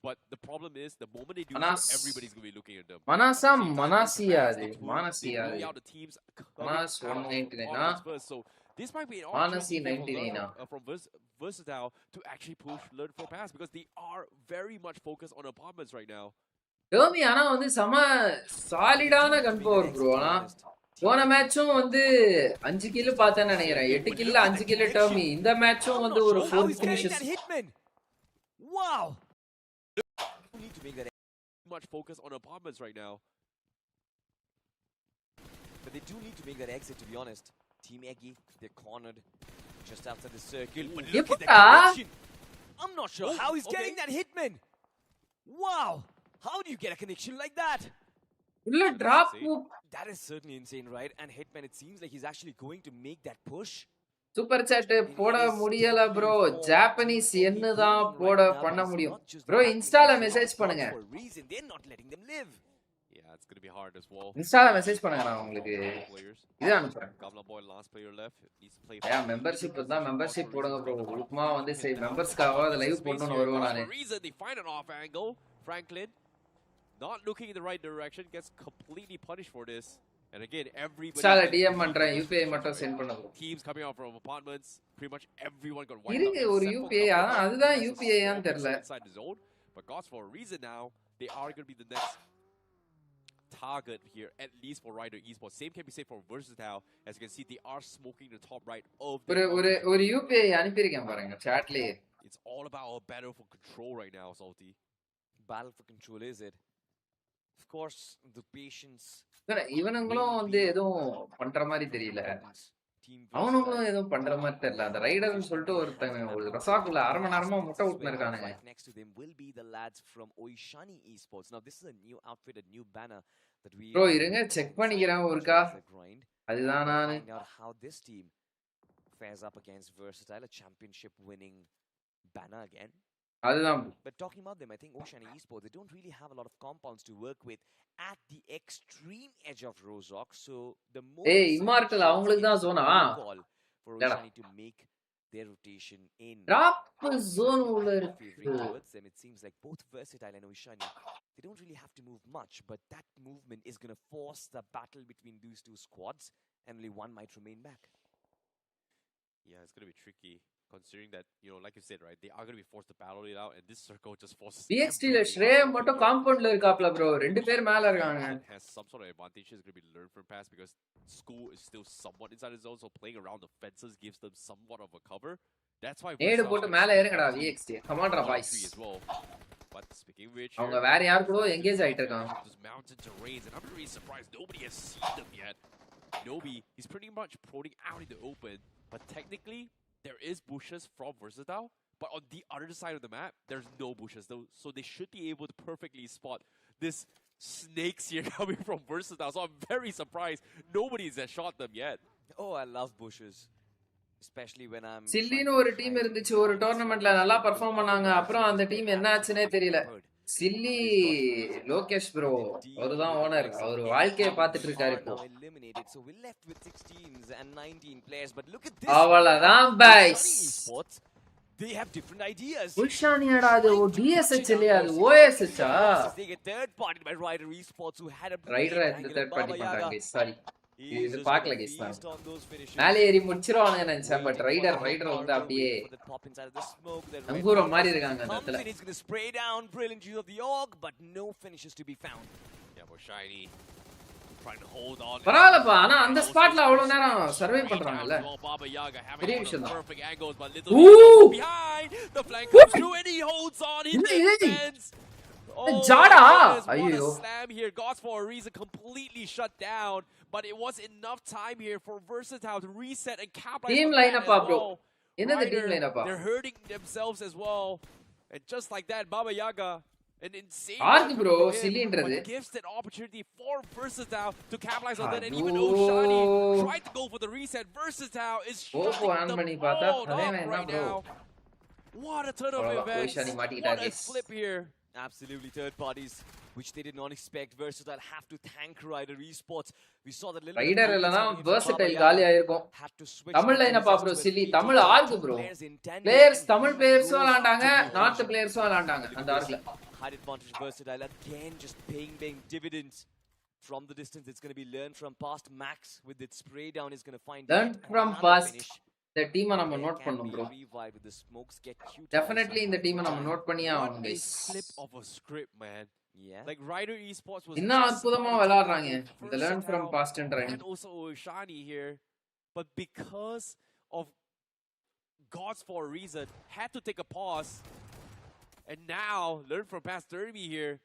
But the problem is, the moment they do, Manas. everybody's going to be looking at them. மனாசா Same time, மனாசியா Manas, அது they pull- மானசியா they அது pull out the teams coming Manas out of 199, offense first. So this might be an Manasi opportunity for 99, Learn- from Versatile to actually push Learn From Pass because they are very much focused on apartments right now. டேர்மி ஆனா வந்து செம சாலிடான கன் power bro ஆனா போன மேட்சும் வந்து 5 kill பார்த்தேன்னு நினைக்கிறேன் 8 கில்ல 5 கில் டேர்மி இந்த மேட்சும் வந்து ஒரு How 4 he's getting finishes that hitman. Wow. You need to make that, Much focus on apartments right now. but they do need to make that exit. To be honest, Team Eggy, they're cornered just outside the circle. But look at the Yeppa. connection. I'm not sure Oh, how he's okay. getting that hitman. Wow. How do you get a connection like that? உள்ள drop That is certainly insane, right? And Hitman, it seems like he's actually going to make that push. Super chat போட முடியல bro Japanese என்ன தான் போட பண்ண முடியும் bro இன்ஸ்டால message பண்ணுங்க For a reason, they're not letting them live. Yeah, it's going to be hard as well. இன்ஸ்டால மெசேஜ் பண்ணுங்க நான் உங்களுக்கு Players. இது அனுப்புறேன் Goblin Boy, last player left. Needs to play. ஏன் மெம்பர்ஷிப் தான் மெம்பர்ஷிப் போடுங்க ப்ரோ உருக்குமா வந்து சரி மெம்பர்ஸ்க்காக அது லைவ் போடணும்னு வருவேன் For நானு a reason, they find an off angle. Franklin, not looking in the right direction, gets completely punished for this. And again, everybody. இன்ஸ்டால டிஎம் பண்றேன் யூபிஐ மட்டும் சென்ட் பண்ணுங்க Teams coming out from apartments. Pretty much everyone got wiped out. இருக்கு ஒரு except for UPI Goblin. அதுதான் This is யூபிஐயான்னு small தெரியல inside the zone, but Gods for a reason now, they are going to be the next target here, at least for Ryder Esports. Same can be said for Versatile. As you can see, they are smoking the top right of ஒரு the. ஒரு ஒரு UPI அனுப்பியிருக்கேன் பாருங்க சாட்லயே It's all about a battle for control right now, Salty. Battle for control, is it? Of course, the patience. இவனுங்களும் வந்து எதுவும் பண்ற மாதிரி தெரியல Team அவனுங்களும் Versatile. எதுவும் பண்ற மாதிரி தெரியல அந்த ரைடர்னு சொல்லிட்டு ஒருத்தங்க ஒரு ரசாக்குள்ள அரை மணி நேரமா முட்டை விட்டுன்னு இருக்கானுங்க Right next to them will be the lads from Oishani Esports. Now, this is a new outfit, a new banner that we. Bro இருங்க செக் பண்ணிக்கிறேன் ஒருக்கா grind. அதுதான் நானு Find out how this team fares up against Versatile, a championship-winning banner again. அதுதான் But talking about them, I think Oceania Esports, they don't really have a lot of compounds to work with at the extreme edge of Rozok. So the more ஏய் immortal அவங்களுக்கு தான் ஜோனா call for Yeah. Oceania to make their rotation in drop zone உள்ள இருக்கு favoring towards them. It seems like both Versatile and Oceania, they don't really have to move much, but that movement is going to force the battle between these two squads, and only one might remain back. Yeah, it's going to be tricky. Considering that, you know, like you said, right, they are going to be forced to battle it out, and this circle just forces. பிஎக்ஸ்டில everybody ஸ்ரே out. மட்டும் காம்பவுண்ட்ல இருக்காப்ல bro ரெண்டு பேர் மேல இருக்காங்க And has some sort of advantage. Is going to be learned from pass because school is still somewhat inside the zone, so playing around the fences gives them somewhat of a cover. That's why. நேடு Versatile's போட்டு gonna மேல see ஏறுங்கடா the விஎக்ஸ்டி கமான்டா top boys three as well. But speaking of which, அவங்க வேற யார் கூட engage ஆயிட்டு இருக்காங்க those mountain terrains, and I'm really surprised nobody has seen them yet. Nobi, he's pretty much prodding out in the open, but technically there is bushes from Versatile, but on the other side of the map, there's no bushes, though, so they should be able to perfectly spot this snakes here coming from Versatile, so I'm very surprised nobody has shot them yet. Oh, I love bushes. especially when I'm சில்லின்னு ஒரு team இருந்துச்சு ஒரு டோர்னமெண்ட்ல நல்லா perform பண்ணாங்க. அப்புறம் அந்த team என்ன ஆச்சுன்னே தெரியல. Chilli Lokesh bro அவர்தான் ஓனர். அவர் வாழ்க்கையை பார்த்துட்டு இருக்காரு இப்போ. அவ்வளவுதான் boys. They have different ideas. உஷானியாடா அது டிஎஸ்ஹெச் இல்லையா அது ஓஎஸ்ஹெச்சா? They get third party by Rider Esports who had a ரைடரா இந்த தேர்ட் பார்ட்டி பண்றாங்க गाइस. சாரி. இது பார்க்கல गाइस நான். மேலே ஏறி முடிச்சிருவாங்க நினைச்சேன். பட் ரைடர் வந்து அப்படியே அங்கூரம் மாதிரி இருக்காங்க அந்த இடத்துல. He's going to spray down brilliant use of the org but no finishes to be found. Yeah, but Shiny trying to hold on. பரவாயில்லப்பா ஆனா அந்த ஸ்பாட்ல அவ்வளவு நேரம் சர்வே பண்றாங்கல்ல. பெரிய விஷயம் தான். Behind the flank comes through and he holds on. He defends. ஜாடா ஐயோ slam here gods for a reason completely shut down, but it was enough time here for Versatile to reset and capitalize. Team lineup bro. என்னது team lineup? They're hurting themselves as well, and just like that Baba Yaga an insane arc bro sillyன்றது gives that opportunity for Versatile to capitalize on that, and even Oshani tried to go for the reset. Versatile is shutting them all up right now. What a turn of events, what a flip here. Absolutely, third parties, which they did not expect. Versatile have to thank Rider Esports. We saw that little Rider illana Versatile காலியா இருக்கும். Tamil lineup bro silly Tamil arc bro. Players Tamil players விளையாண்டாங்க, north players விளையாண்டாங்க அந்த ஆர்க்ல. High advantage Versatile again, just paying dividends from the distance. It's going to be learned from past. Max with its spray down is going to find learn from past. The team நம்ம note பண்ணோம் bro. Definitely இந்த டீமை நம்ம note பண்ணியே ஆகணும் guys. Flip of a script, man. Yeah. Like Rider Esports was இன்னும் அற்புதமா விளையாடுறாங்க. The learn from past and and also Oshani here, but because of gods for a reason had to take a pause, and now learn from past Derby here.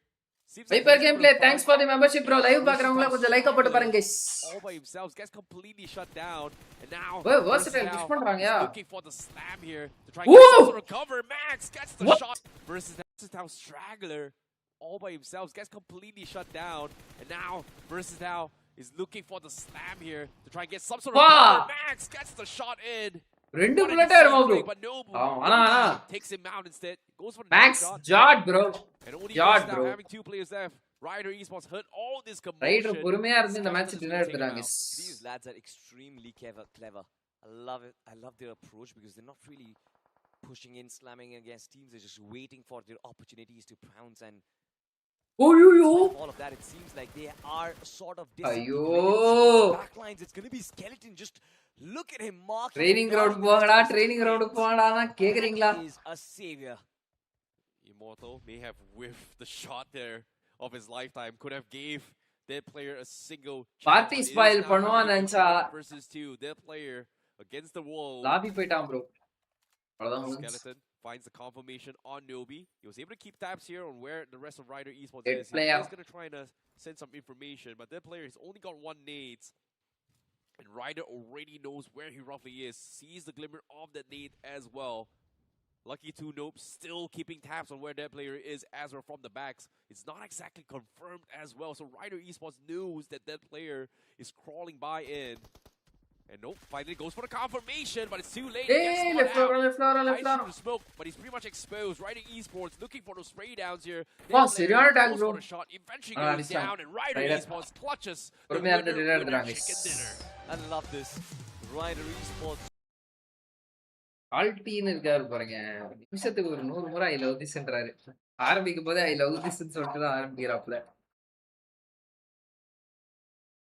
Viper gameplay, thanks for the membership bro. Live பாக்குறவங்க கொஞ்சம் like போட்டு பாருங்க guys. All by himself gets completely shut down, and now Versatile push பண்றாங்க. Looking for the slam here to try and get to recover. Max gets the shot versus Versatile straggler all by himself gets completely shut down, and now Versatile is looking for the slam here to try and get some sort of cover. Max gets the shot in. ரெண்டு bullet ஏறுமா bro. ஆனா takes him out instead. Goes for the Max Jod bro. And only Jod bro. having two players left. Rider Esports heard all this commotion. Rider பொறுமையா இருந்து இந்த match dinner எடுத்துறாங்க. These lads are extremely clever. I love it. I love their approach because they're not really pushing in, slamming against teams. They're just waiting for their opportunities to pounce and all of that. It seems like they are sort of backlines. It's going to be Skeleton. Just look at him mark. Training ground போங்கடா, training ground போங்கடானா கேக்குறீங்களா? Is a savior. Immortal may have whiffed the shot there of his lifetime. Could have gave their player a single party spoil பண்ணுவான் நினைச்சா versus 2. Their player against the wall. Lobby போய்ட்டான் bro. Skeleton finds the confirmation on Nobi. He was able to keep tabs here on where the rest of Rider Esports is. He's going to try to send some information, but their player has only got one nades. And Rider already knows where he roughly is. Sees the glimmer of that nade as well. Lucky 2 Nope still keeping tabs on where that player is as we're from the backs. It's not exactly confirmed as well. So Rider Esports knows that that player is crawling by in. And Nope finally goes for the confirmation, but it's too late. Hey, left floor. Smoke, but he's pretty much exposed. Rider Esports looking for those spray downs here. Wow, serious tag bro. Shot eventually goes down, and Rider Esports clutches the chicken dinner. I love this. Rider Esports. ஆல்டின்னு இருக்காரு பாருங்க. நிமிஷத்துக்கு ஒரு 100 முறை I love திஸ்ன்றாரு. ஆரம்பிக்கும் போதே I love திஸ்ன்னு சொல்லிட்டு தான் ஆரம்பிக்கிறாப்ல.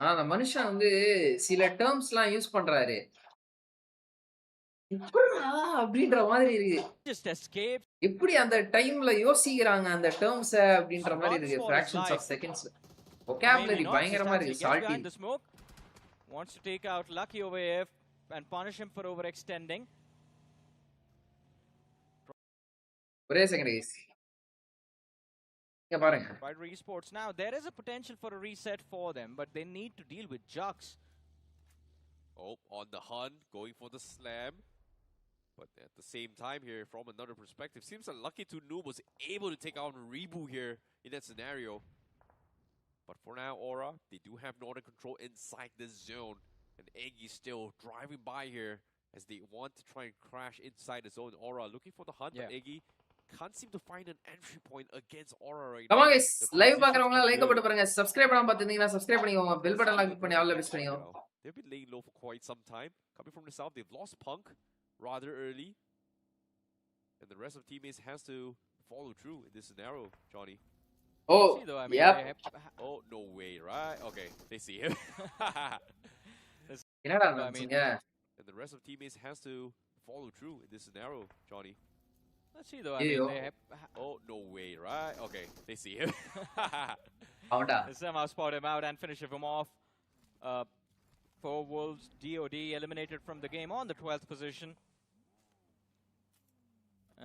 அந்த மனுஷன் வந்து சில டேர்ம்ஸ்லாம் யூஸ் பண்றாரு. அப்படின்ற மாதிரி இருக்கு. Just escape. எப்படி அந்த டைம்ல யோசிக்கிறாங்க அந்த டேர்ம்ஸ் அப்படின்ற மாதிரி இருக்கு. fractions of seconds. vocabulary பயங்கரமா இருக்கு. salty. Wants to take out Lucky over here and punish him for overextending. ஒரே செகண்ட் guys. இங்க பாருங்க. Rider Esports now there is a potential for a reset for them, but they need to deal with Jux. Oh, on the hunt, going for the slam. But at the same time here, from another perspective, seems like Lucky 2 Noob was able to take out Rebu here in that scenario. But for now, Aura, they do have Northern control inside this zone. And Eggy still driving by here. as they want to try and crash inside his own Aura, looking for the hunt, but Iggy can't seem to find an entry point against Aura right now. Come on guys, The live positions பாக்குறவங்க are like good. போட்டு பாருங்க. Subscribe பண்ணாம பாத்தீங்கன்னா subscribe பண்ணிக்கோங்க. Bell பட்டன்ல click பண்ணி ஆல்ல press பண்ணிக்கோங்க. They've been laying low for quite some time. Coming from the south, they've lost Punk rather early. And the rest of teammates has to follow through in this scenario, Johnny. Oh, See though, I mean, yep. Oh, no way, right? Okay, they see him. என்னடா I mean, நினைச்சீங்க? And the rest of teammates has to follow through in this scenario, Johnny. let's see though, I mean, they Oh, no way, right? Okay, they see him. அவன்டா. they somehow spot him out and finish him off. For Wolves, DOD eliminated from the game on the 12th position.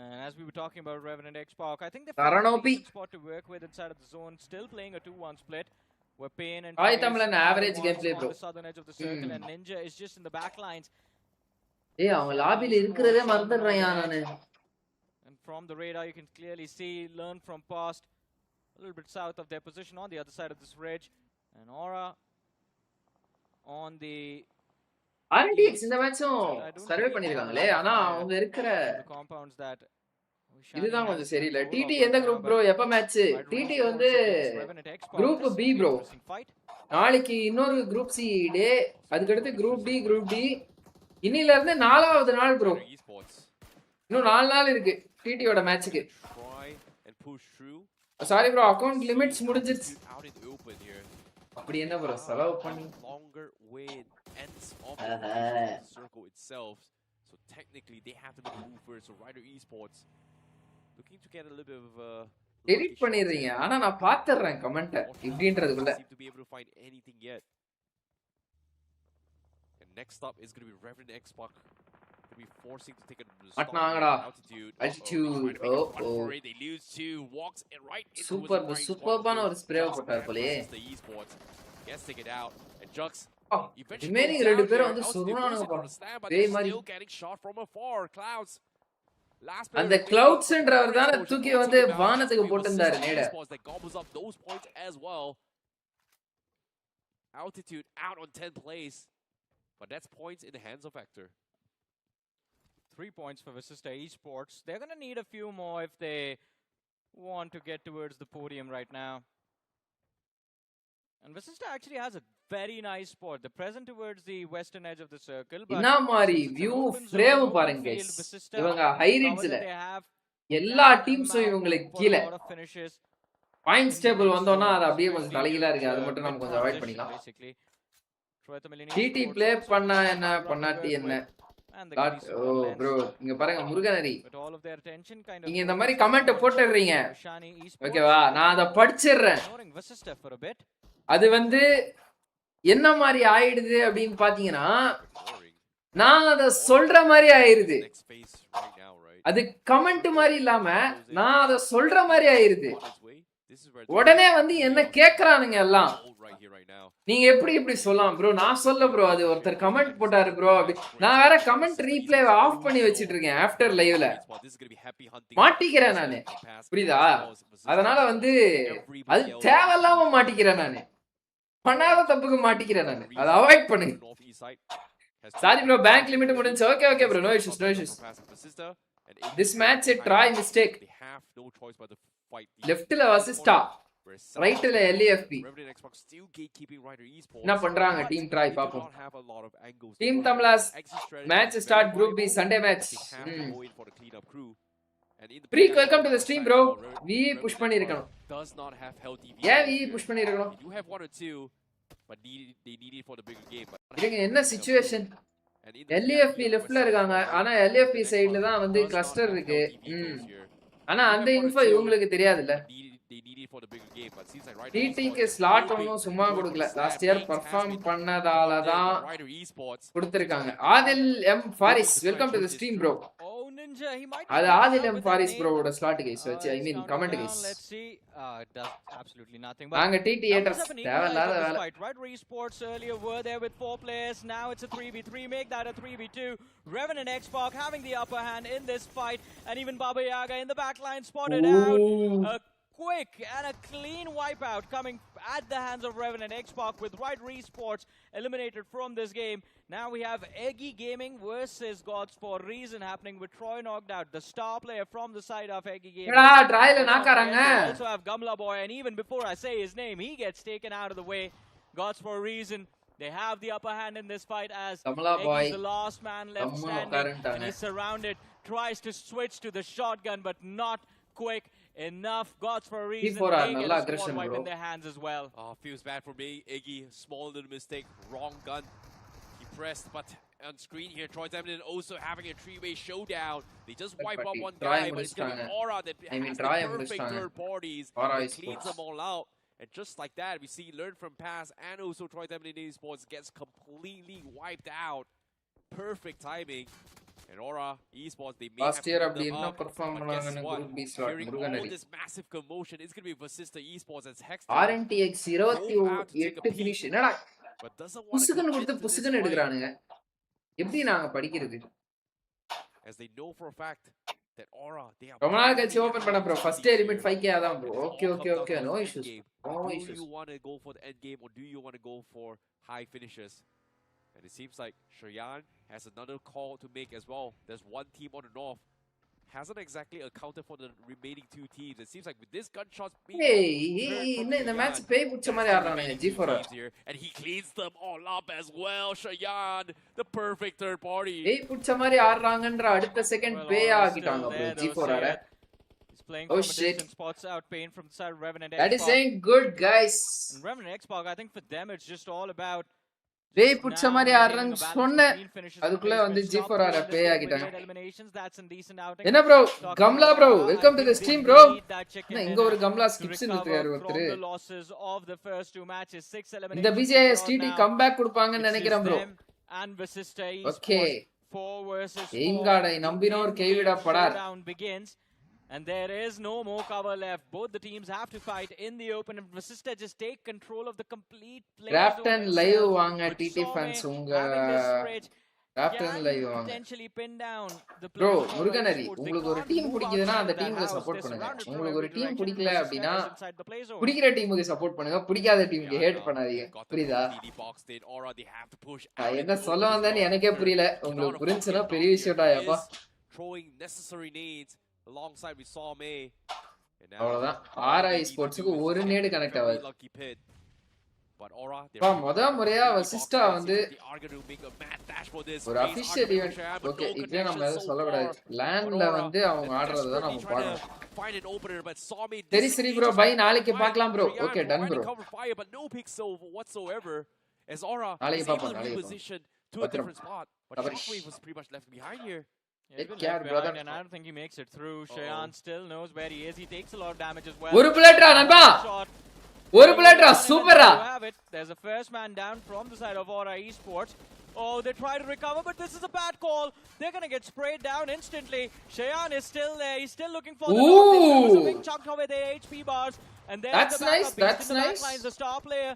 And as we were talking about Revenant X-Pac, I think they found a decent spot to work with inside of the zone, still playing a 2-1 split, where Payne and Hi, Trace Tamilan, are the average ones gameplay, on bro. the southern edge of the circle, and Ninja is just in the back lines. ஏய் அவன் லாபில இருக்குறதே மறந்துடுறேன்யா நானு. And from the radar, you can clearly see, learn from past, a little bit south of their position on the other side of this ridge. And Aura on the RTX இந்த மேட்சும் survey பண்ணிருக்காங்களே. ஆனா அவங்க இருக்கிற compounds that இதுதான் கொஞ்சம் சரியில்லை. DD எந்த group bro? எப்ப மேட்ச்? டிடி வந்து குரூப் பி ப்ரோ. நாளைக்கு இன்னொரு குரூப் சி டே, அதுக்கு அடுத்து குரூப் டி. இன்னில இருந்து 4வது நாள் ப்ரோ. இன்னும் 4 நாள் இருக்கு டிடியோட மேட்ச்க்கு. சாரி ப்ரோ, அக்கவுண்ட் லிமிட்ஸ் முடிஞ்சிருச்சு. அப்படி என்ன ப்ரோ செலவு பண்ணி ends of the circle itself, so technically they have to make a move first. So Rider Esports looking to get a little bit of edit பண்ணிடுறீங்க, ஆனா நான் பாத்துறேன் கமெண்ட் இப்படின்றதுக்குள்ள. seem to be able to find anything yet. And next up is going to be Reverend X-Pac, going to be forcing to take a stop altitude. Oh. They lose 2, walks it right into சூப்பர்பான ஒரு spray போட்டார் போலயே. the Esports gets take it out and Jux remaining ரெண்டு பேரும் வந்து சுருனானுங்க பா. பேய் மாதிரி still getting shot from afar. Clouds அந்த கிளவுட்ஸ்ன்றவர் தான தூக்கி வந்து வானத்துக்கு போட்டுந்தாரு நேட. that gobbles up those points as well. Altitude out on 10th place, but that's points in the hands of Hector. 3 points for Visista Esports. They're going to need a few more if they want to get towards the podium right now. And Visista actually has a very nice spot. They're present towards the western edge of the circle. என்ன மாதிரி view frame பாருங்க guys. இவங்க ஹைரைட்ஸ்ல எல்லா டீம்ஸும் இவங்களுக்கு கீழ points table வந்தோம்னா அது அப்படியே கொஞ்சம் தலைகீழா இருக்கு. அது மட்டும் நம்ம கொஞ்சம் அவாய்ட் பண்ணிக்கலாம். டிடி ப்ளே பண்ணா என்ன பண்ணாட்டி என்ன. ஓ ப்ரோ இங்க பாருங்க முருகனரி. நீங்க இந்த மாதிரி கமெண்ட் போட்டுறீங்க. ஓகேவா? நான் அத படிச்சிடுறேன். அது வந்து என்ன மாதிரி ஆயிடுது அப்படின்னு பாத்தீங்கன்னா, நான் அத சொல்ற மாதிரி ஆயிருது. அது கமெண்ட் மாதிரி இல்லாம நான் அத சொல்ற மாதிரி ஆயிருது. உடனே வந்து என்ன கேக்குறானுங்க எல்லாம். நீங்க எப்படி இப்படி சொல்லலாம் ப்ரோ? நான் சொல்ல ப்ரோ, அது ஒருத்தர் கமெண்ட் போட்டாரு ப்ரோ அப்படி. நான் வேற கமெண்ட் ரீப்ளே ஆஃப் பண்ணி வச்சிட்டு இருக்கேன் ஆஃப்டர் லைவ்ல. மாட்டிக்கிறேன் நானு, புரியுதா? அதனால வந்து அது தேவையில்லாம மாட்டிக்கிறேன் நானு. பண்ணாத தப்புக்கு மாட்டிக்கிறேன் நானு. அதை அவாய்ட் பண்ணுங்க. சாரி ப்ரோ, பேங்க் லிமிட் முடிஞ்சு. Okay bro, no issues. This match a try mistake. லெஃப்ட்ல வசிஸ்டா, ரைட்ல LAFP. என்ன பண்றாங்க டீம் ட்ரை பாப்போம். டீம் தமிழாஸ் match start group B Sunday match. Preek, welcome to the stream bro. We push பண்ணி இருக்கணும். ஏன் we push பண்ணி இருக்கணும்? You have 1 or 2 but they need it for the bigger game. இதுங்க என்ன சிச்சுவேஷன்? LAFP லெஃப்ட்ல இருக்காங்க. ஆனா LAFP சைடுல தான் வந்து கிளஸ்டர் இருக்கு. ஆனா அந்த இன்ஃபோ இவங்களுக்கு தெரியாதுல்ல. டிடிக்கு ஸ்லாட் ஒன்னும் சும்மா கொடுக்கல. லாஸ்ட் இயர் பெர்ஃபார்ம் பண்ணதால தான் கொடுத்திருக்காங்க. Adil M Faris, welcome to the stream bro. அது ஆதில் எம் ஃபாரிஸ் ப்ரோவோட ஸ்லாட் கைஸ் வச்சு, ஐ மீன் கமெண்ட் கைஸ். நாங்க டிடி ஏட்டர்ஸ் தேவையில்லாத வேலை. Rider Esports earlier were there with 4 players. Now it's a 3v3. Make that a 3v2. Revenant X-Pac having the upper hand in this fight, and even Baba Yaga in the back line spotted out. quick and a clean wipeout coming at the hands of Revenant Xbox with Right Esports eliminated from this game. Now we have Eggy Gaming versus Gods for Reason happening with Troy knocked out, the star player from the side of Eggy Gaming. They also have Gamla Boy, and even before I say his name, he gets taken out of the way. Gods for Reason, they have the upper hand in this fight as Eggy's the last man left standing, and he's surrounded, tries to switch to the shotgun, but not quick enough. Gods for a Reason, they get a squad wipe in their hands as well. Oh, feels bad for me. Iggy, small little mistake, wrong gun. He pressed, but on screen here, Troy Tamilans also having a three-way showdown. They just wipe up one guy, but it's going to be Aura that has the perfect third parties that cleans them all out. And just like that, we see learn from past, and also Troy Tamilans Esports gets completely wiped out. Perfect timing. And Aura Esports, they may last year have அப்படி them என்ன up, perform but பண்ணாங்க guess இந்த what? group B slot Hearing all முருகனடி this massive commotion, it's going to be Vasista Esports as Hex. RNTX 28 finish என்னடா But doesn't want to புசுகன் commit கொடுத்து to this புசுகன் fight, எடுக்கறானுங்க எப்படி நாங்க படிக்கிறது as they know for a fact that Aura, they are ரொம்ப நாள் கழிச்சு open பண்ண bro completely first here. Limit 5k அதான் bro It okay all okay comes okay down to no the issues end game. No Do issues you want to go for the end game, or do you want to go for high finishes? And it seems like Shayan has another call to make as well. There's one team on the north. Hasn't exactly accounted for the remaining two teams. It seems like with this gunshots being ஏய் இன்ன இந்த match பேய் புடிச்ச மாதிரி ஆடுறானுங்க G4 here, and he cleans them all up as well. Shayan, the perfect third party. பேய் புடிச்ச மாதிரி ஆடுறாங்கன்ற அடுத்த செகண்ட் பேய் ஆகிட்டாங்க ப்ரோ G4 ஆர He's playing Oh, from a shit. distance, spots out pain from the side of Revenant that is Xbox. saying good guys And Revenant Xbox, I think for them it's just all about பேய் புடிச்ச மாதிரி ஆடுறான்னு சொன்ன அதுக்குள்ள வந்து G4 ஆர பேய் ஆகிட்டாங்க என்ன bro Kamla bro welcome to the stream bro இங்க ஒரு கம்லா ஸ்கிப்ஸ் இருக்காரு ஒருத்தர் இந்த BGIS TT கம்பேக் கொடுப்பாங்கன்னு நினைக்கிறேன் ப்ரோ ஓகே எங்காடை நம்பினோர் கைவிடப்படார் And there is no more cover left. Both the teams have to fight in the open, and Vasista just take control of the complete play. Captain live வாங்க TT fans உங்க Captain live வாங்க potentially pin down the bro முருகனரி உங்களுக்கு ஒரு team பிடிக்குதுனா அந்த டீமுக்கு support பண்ணுங்க உங்களுக்கு ஒரு டீம் பிடிக்கல அப்படினா பிடிக்கிற டீமுக்கு சப்போர்ட் பண்ணுங்க பிடிக்காத டீமுக்கு ஹேட் பண்ணாதீங்க புரியுதா என்ன சொல்ல வந்தேன்னு எனக்கே புரியல உங்களுக்கு புரிஞ்சுனா பெரிய விஷயம்டா அப்பா throwing necessary nades alongside with Saw May. அவ்வளவுதான் ஆர் esportsக்கு ஒரு நேடு கனெக்ட் ஆகாது But Aura, முத முறையா வசிஸ்டா வந்து ஒரு அபிஷியல் ஈவென்ட் ஓகே இப்போ நம்ம எதுவும் சொல்லக்கூடாது லேண்ட்ல வந்து அவங்க ஆடுறத தான் நம்ம பார்க்கணும் சரி சரி ப்ரோ பை நாளைக்கு பார்க்கலாம் ப்ரோ ஓகே டன் ப்ரோ நாளைக்கு பார்ப்போம் நாளைக்கு to a different spot, but Shockwave was pretty much left behind here. Take care, brother. And I don't think he makes it through. Shayan still knows where he is. He takes a lot of damage as well. ஒரு புல்லட்ரா நண்பா ஒரு புல்லட்ரா சூப்பரா There's a first man down from the side of Aura Esports. Oh, they try to recover, but this is a bad call. They're going to get sprayed down instantly. Shayan is still there. He's still looking for the knock. They lose a big chunk of their HP bars. And there's the backup. That's nice. Backlines, the star player.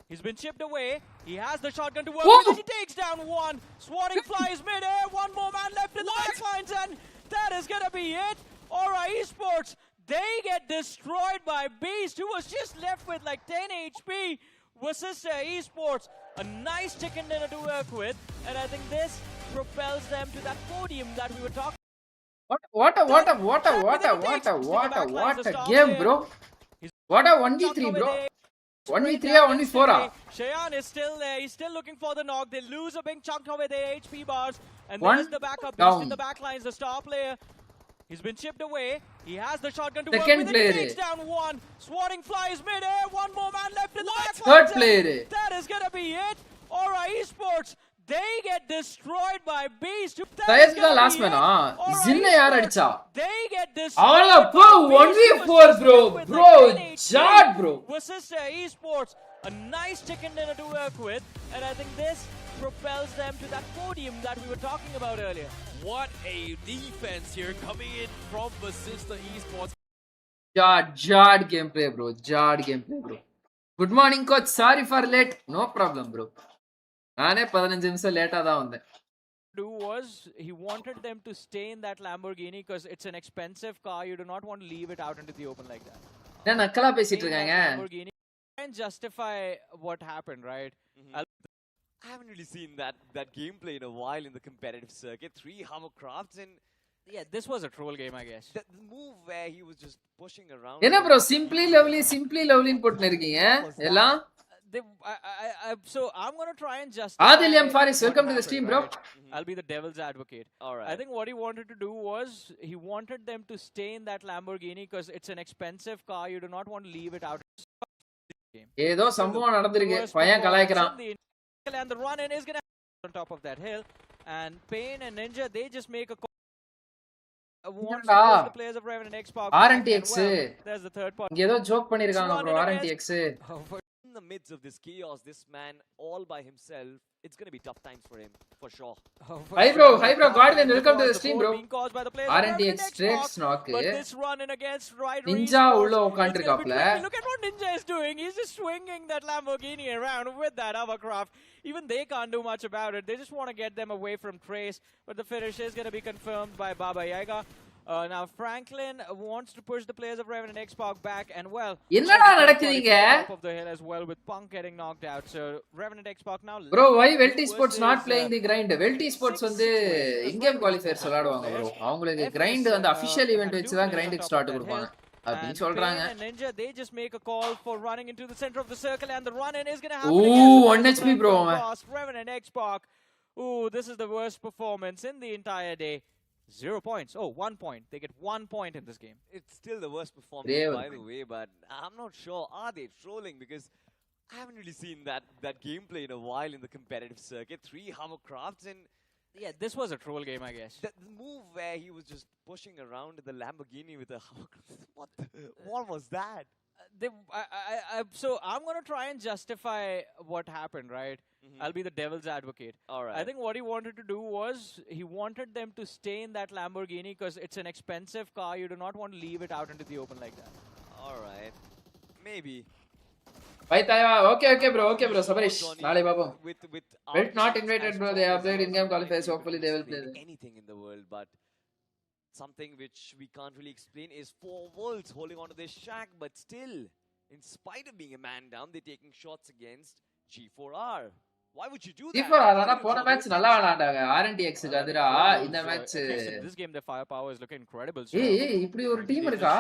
He's been chipped away. He has the shotgun to work with. He takes down one. Swatting flies mid-air. One more man left in the backlines, and that is going to be it. Aura Esports, they get destroyed by Beast, who was just left with like 10 HP. Vasista Esports, a nice chicken dinner to work with, and I think this propels them to that podium that we were talking. What a game, bro. What a 1v3, bro. 1v3 or 1v4? Shayan is still there. He's still looking for the knock. They lose a big chunk of their HP bars. And One there's the backup. down. He's in the backlines, the star player. He's been chipped away. He has the shotgun to Second work with. player. He takes down one. Swatting flies mid-air. One more man left in the backlines. Third player. That is going to be it. Aura Esports, they get destroyed by Beast. Sayed da last man Zinna yaar adicha They get destroyed. Avala bro 1v4 bro Jad bro. Vasista Esports, a nice chicken dinner to work with, and I think this propels them to that podium that we were talking about earlier. What a defense here coming in from Vasista Esports. Jad gameplay bro. Good morning coach, sorry for late. No problem bro. நானே 15 நிமிஷம் லேட்டா தான் வந்தேன். Do was he wanted them to stay in that Lamborghini because it's an expensive car. You do not want to leave it out into the open like that. என்ன நக்கலா பேசிட்டு Paying that இருக்காங்க. Lamborghini and justify what happened, right? I haven't really seen that gameplay in a while in the competitive circuit. 3 hovercrafts and Yeah, this was a troll game, I guess. the move where he was just pushing around. என்ன the bro Lamborghini. Simply லவ்லின்னு போட்டு இருக்கீங்க எல்லாம். So I'm gonna try and justify. Adiliam Faris, what welcome to the happened, stream, bro. right? I'll be the devil's advocate. All right. I think what he wanted to do was he wanted them to stay in that Lamborghini because it's an expensive car. You do not want to leave it out. ஏதோ சம்பவம் நடந்திருக்கு. Worst பையன் performance கலாய்க்கறான். in the- And the run in is gonna happen on top of that hill. And Payne and Ninja, they just make a call. Wants to push the players of Raven and Xbox. RNTX. There's the third part. இங்க ஏதோ joke பண்ணிருக்காங்க bro RNTX. In the midst of this chaos, this man all by himself, it's going to be tough times for him, for sure. Hi bro, Guardian, welcome to the stream bro. RNTX straight knock. But this run in against right Ninja உள்ள உட்கார்ந்திருக்காப்ல. Look at what Ninja is doing. He's just swinging that Lamborghini around with that hovercraft. Even they can't do much about it. They just want to get them away from Trace. But the finish is going to be confirmed by Baba Yaga. Now Franklin wants to push the players of Raven and Xbox back, and well, என்னடா நடக்குதுங்க? top of the hill as well with Punk getting knocked out. So Raven and Xbox now. Bro, why Velty Sports not playing the grind? Velty Sports வந்து in-game qualifiers விளையாடுவாங்க bro. அவங்களுக்கு grind அந்த official event வச்சு தான் grind start கொடுப்பாங்க. அப்படின்னு சொல்றாங்க. Ninja, they just make a call for running into the center of the circle, and the run in is going to happen. Ooh, 1 HP bro. Raven and Xbox. Ooh, this is the worst performance in the entire day. 0 points. Oh, 1 point. They get 1 point in this game. It's still the worst performance, by the way, but I'm not sure. Are they trolling? Because I haven't really seen that gameplay in a while in the competitive circuit. 3 hovercrafts and Yeah, this was a troll game, I guess. the move where he was just pushing around the Lamborghini with a hovercraft. What was that? So I'm gonna try and justify what happened, right? I'll be the devil's advocate. All right. I think what he wanted to do was he wanted them to stay in that Lamborghini because it's an expensive car. You do not want to leave it out into the open like that. All right. Maybe. Bye Taiwa. Okay bro, Sabarish. நாளை பாப்போம். With Welt not invited bro. They have played in-game qualifiers. Hopefully they will play. Anything in the world, but something which we can't really explain is 4 Wolves holding onto their shack, but still, in spite of being a man down, they're taking shots against G4R. Why would you do that? G4R ஆனா போன match நல்லா விளையாண்டாங்க. RNTX க்கு எதிரா இந்த match. This game their firepower is looking incredible. ஏய் இப்படி ஒரு டீம் இருக்கா?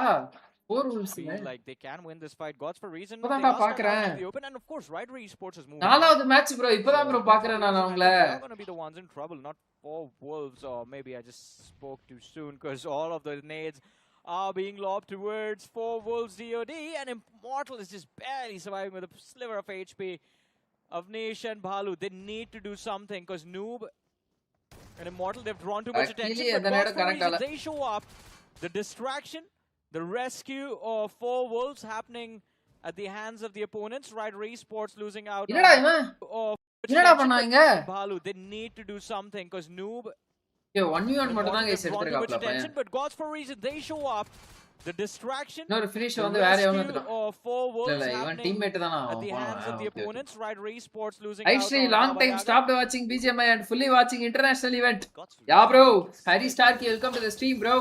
4 Wolves. Feel like they can win this fight. Gods for reason. இப்போதான் பாக்குறேன். The open and of course Rider Esports has moved. நாலாவது மேட்ச் bro. இப்போதான் bro பாக்குறேன் நான் அவங்கள. They're going to be the ones in trouble, not 4 Wolves, or maybe I just spoke too soon because all of the nades are being lobbed towards 4 Wolves DOD, and Immortal is just barely surviving with a sliver of HP. Avnish and Bhalu, they need to do something because Noob and Immortal, they've drawn too much attention. But God, for reasons, they show up. The distraction, the rescue of 4 Wolves happening at the hands of the opponents. Rider Esports losing out. என்னடா இவன்? என்னடா பண்ணாங்க? Bhalu, they need to do something because Noob. 1v1 மட்டும் தான் guys எடுத்துறாப்ல பையன். But Gods for reason, they show up. The distraction. இன்னொரு finish வந்து வேற எவனோ எடுத்துட்டான். இல்ல இவன் டீம்மேட் தானா at the hands of the opponents. Rider Esports losing out. Actually, long time stopped watching BGMI and fully watching international event. Yeah bro, Harry Starkey, welcome to the stream bro.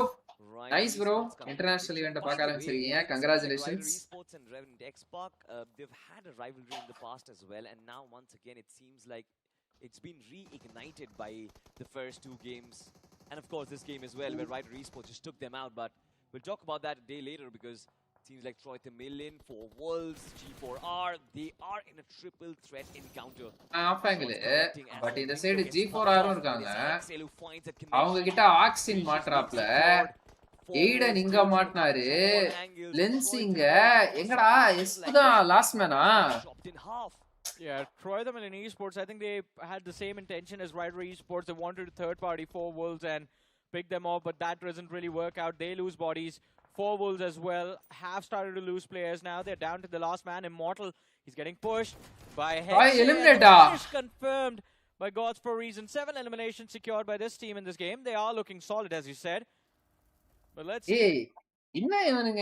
Nice bro, international event பார்க்க ஆரம்பிச்சிருக்கீங்க. Congratulations. Esports and Raven and Xbox, they've had a rivalry in the past as well, and now once again it seems like it's been reignited by the first 2 games, and of course this game as well, where Rider Esports just took them out. But we'll talk about that a day later because it seems like Troy Tamilans, 4 Wolves, G4R, they are in a triple threat encounter. Off angle but இந்த side G4R இருக்காங்க. அவங்க கிட்ட auxin மாட்றாப்ல. Aiden இங்க மாட்னாரு. லென்சிங்க எங்கடா எஸ்புதா last Mena? Yeah, Troy Tamilans Esports, I think they had the same intention as Rider Esports. They wanted a third party 4 Wolves and pick them off, but that doesn't really work out. They lose bodies. 4 Wolves as well have started to lose players now. They're down to the last man, Immortal. He's getting pushed by Hex. Finish confirmed by Gods for reason. 7 eliminations secured by this team in this game. They are looking solid, as you said. But let's see. ஏய் என்ன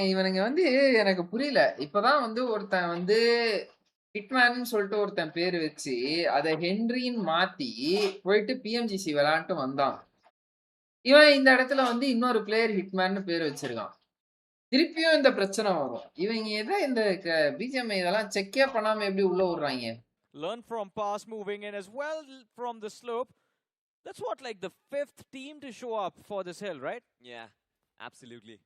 இவனுங்க வந்து எனக்கு புரியல. இப்பதான் வந்து ஒருத்தன் வந்து ஹிட்மேன் சொல்லிட்டு ஒருத்தன் பேர் வச்சு அதை ஹென்ரின்னு மாத்தி போயிட்டு பிஎம்ஜிசி விளையாண்டு வந்தான். இவன் இந்த இடத்துல வந்து இன்னொரு பிளேயர் ஹிட்மேன் பேர் வச்சிருக்கான். திருப்பியும் இந்த பிரச்சனை வரும். இவங்க எதை இந்த பிஜிஎம்ஐ இதெல்லாம் செக்கே பண்ணாம எப்படி உள்ள விடுறாங்க? Learn from pass moving in as well from the slope. That's what, like the 5th team to show up for this hill, right? Yeah, absolutely.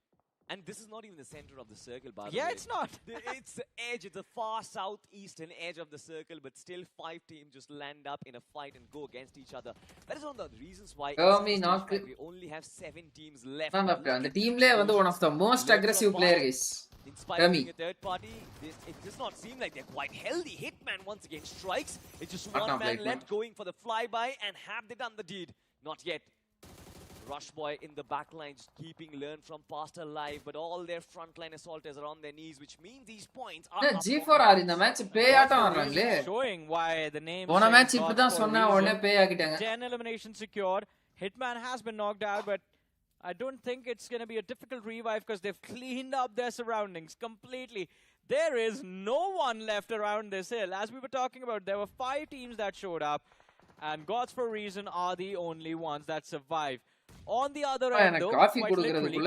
And this is not even the center of the circle, by the way. Yeah, it's not. It's the edge, it's the far southeastern edge of the circle, but still 5 teams just land up in a fight and go against each other. That is one of the reasons why we only have 7 teams left. அந்த டீம்லயே வந்து one of the most aggressive player guys. In spite of being a third party, it does not seem like they're quite healthy. Hitman once again strikes. It's just one man left going for the flyby, and have they done the deed? Not yet. Rush Boy in the back line just keeping Learn from past alive, but all their frontline assaulters are on their knees, which means these points are G4R இந்த match பே ஆட்டம் ஆடுறாங்களே. Showing why the name போன match இப்பதான் சொன்னா உடனே பே ஆகிட்டாங்க. 10 elimination secured. Hitman has been knocked out, but I don't think it's going to be a difficult revive because they've cleaned up their surroundings completely. There is no one left around this hill. As we were talking about, there were 5 teams that showed up, and Gods for a Reason are the only ones that survive. On the other end, though, quite literally,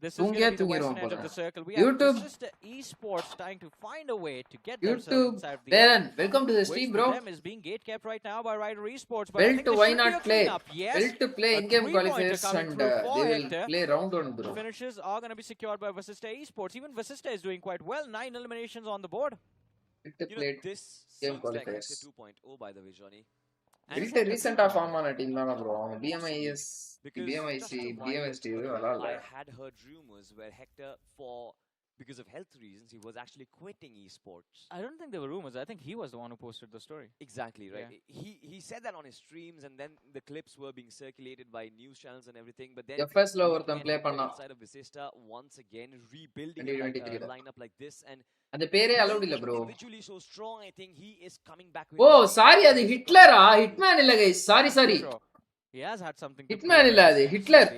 this is going to be the western edge of the circle. We have just ESPORTS trying to find a way to get themselves inside of the Dan, welcome to the stream, bro. Them is being gate kept right now by Rider ESPORTS. But Well to why not play? Yes, well to play in-game qualifiers and they will play round 1, bro. Finishes are going to be secured by Vasista ESPORTS. Even Vasista is doing quite well. 9 eliminations on the board. Well to play this game qualifiers. 2.0 by the way, Johnny. Very recent form on a team na bro. BMIS, BMIC, BMST I had heard rumors where Hector, because of health reasons, he was actually quitting esports. I don't think there were rumors. I think he was the one who posted the story. Exactly, right? Yeah. He said that on his streams, and then the clips were being circulated by news channels and everything. But then FS lo orthan play panna inside of Visista once again rebuilding a lineup like this, and அந்த பேரே allowed இல்ல bro. Individually so strong, I think he is coming back with Oh, sorry அது ஹிட்லரா? Hitman இல்ல guys. Sorry. He has had something to Hitman இல்ல அது Hitler.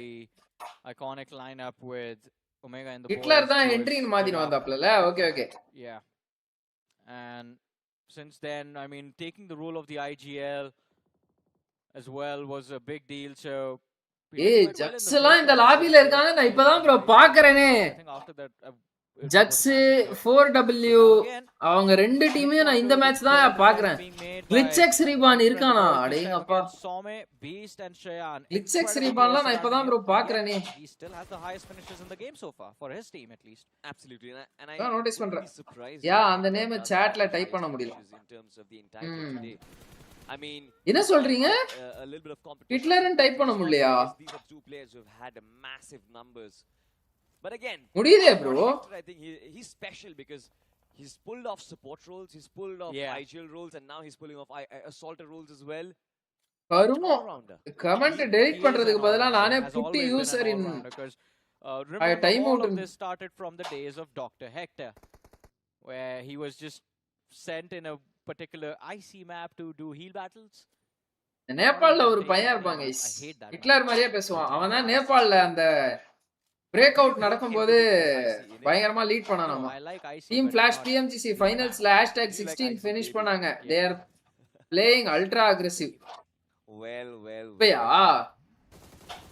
Iconic lineup with Omega in the Hitler தான் ஹென்ரின்னு மாத்தின வந்தாப்ல. Okay. Yeah. And since then, I mean, taking the role of the IGL as well was a big deal. So ஏய் jugs எல்லாம் இந்த லாபில இருக்காங்க. நான் இப்பதான் bro பாக்குறேனே. I think after that jugs 4W அவங்க ரெண்டு டீமையும் நான் இந்த மேட்ச் தான் பாக்குறேன். கிளிட்செக்ஸ் ரீபான் இருக்கானா? அடேங்கப்பா. கிளிட்செக்ஸ் ரீபான்லாம் நான் இப்பதான் bro பாக்குறேனே. He still has the highest finishes in the game so far for his team at least. Absolutely, and I notice பண்றேன். யா அந்த நேம் chatல டைப் பண்ண முடியல. I mean, என்ன சொல்றீங்க? A little bit of competition. ஹிட்லர்னு டைப் பண்ண முடியலையா? These are 2 players who have had massive numbers. But again, முடியுதே bro. I think he's special because he's pulled off support roles, he's pulled off IGL roles, and now he's pulling off assaulter roles as well. கருமோ comment delete பண்றதுக்கு பதிலா நானே புட்டி user in time out of this started from the days of Dr. Hector, where he was just sent in a particular IC map to do heal battles. நேபாள்ல ஒரு பையன் இருப்பாங்க Hitler மாதிரியே பேசுவான். அவன் தான் நேபாள்ல அந்த பிரேக் அவுட் நடக்கும்போது பயங்கரமா லீட் பண்ணானாமா. டீம் ஃபிளாஷ் PMGC ஃபைனல்ஸ்ல #16 ஃபினிஷ் பண்ணாங்க. they are playing ultra aggressive. Well. Yeah.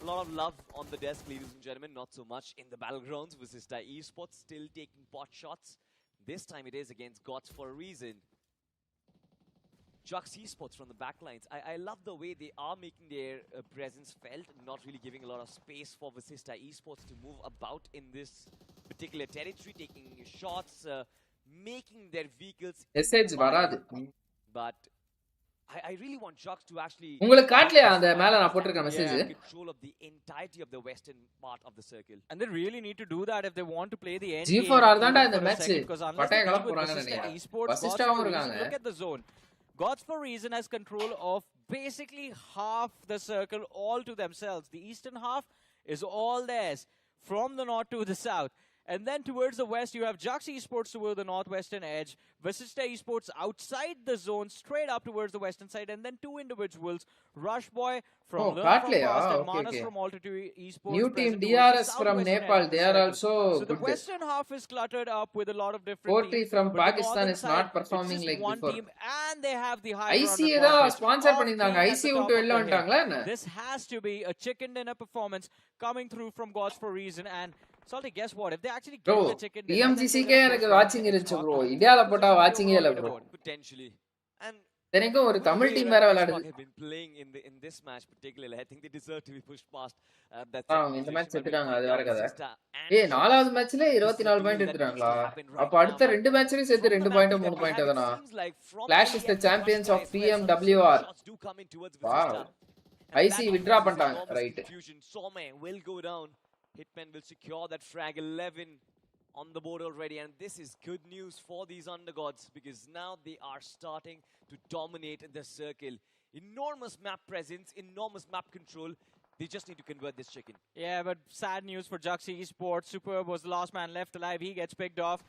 A lot of love on the desk, ladies and gentlemen. Not so much in the battlegrounds. Vasista ESPORTS still taking pot shots. This time it is against Gods for a Reason. Jux ESPORTS from the backlines. I love the way they are making their presence felt, not really giving a lot of space for Vasista ESPORTS to move about in this particular territory, taking shots, making their vehicles. Message varadu. But I really want Jux to actually உங்களுக்கு காட்டலையா அந்த மேல நான் போட்டுருக்க message control of the entirety of the western part of the circle. And they really need to do that if they want to play the end. G4R தான்டா இந்த match பட்டைய கலப்ப போறாங்கன்னு நினைக்கிறேன். வசிஷ்டாவும் இருக்காங்க. Look at the zone. Gods for Reason has control of basically half the circle all to themselves. The eastern half is all theirs from the north to the south. And then towards the west, you have Jux ESPORTS toward the northwestern edge, Vasista ESPORTS outside the zone, straight up towards the western side, and then 2 individuals, Rush Boy from Learn from Past and Manas from Altitude ESPORTS. New team DRS from Nepal, they are also so the western half is cluttered up with a lot of different 40 teams. from Pakistan is not performing like one before. Team, and they have the high IC da sponsor பண்ணிருந்தாங்க. IC விட்டு வெளில வந்துட்டாங்களா என்ன? This has to be a chicken dinner performance coming through from Gods for Reason, and Salty, guess what? If they actually Bro, get the chicken dinner, then BMGC they'll K have எனக்கு first வாட்சிங் round இருந்துச்சு Xbox. Bro. இந்தியால போட்டா Position வாட்சிங்கே இல்ல bro. leaderboard. Potentially. And எனக்கும் ஒரு with the Tamil way team Red வேற Xbox விளையாடுது. have been playing in this match particularly, I think they deserve to be pushed past that அவங்க second இந்த position. மேட்ச் But we'll செத்துட்டாங்க, அது find வேற out கதை. Insta and ஏய், Shots. நாலாவது மேட்ச்ல This is 24 the point duel that needs எடுத்துட்டாங்களா? to happen right அப்ப now. அடுத்த But ரெண்டு மேட்ச்லயும் சேர்த்து from 2 the point matches that 3 we point have, it தானா? seems like from Clash is the LEF to champions Russia of as well, some PMWR. shots do come in towards Wow. Vizista. And IC that withdraw causes பண்ணிட்டாங்க, enormous right. confusion. Some will go down. Hitman will secure that frag. 11 on the board already, and this is good news for these undergods because now they are starting to dominate the circle. Enormous map presence, enormous map control. They just need to convert this chicken. Yeah, but sad news for Juxi Esports. Superb was the last man left alive. He gets picked off.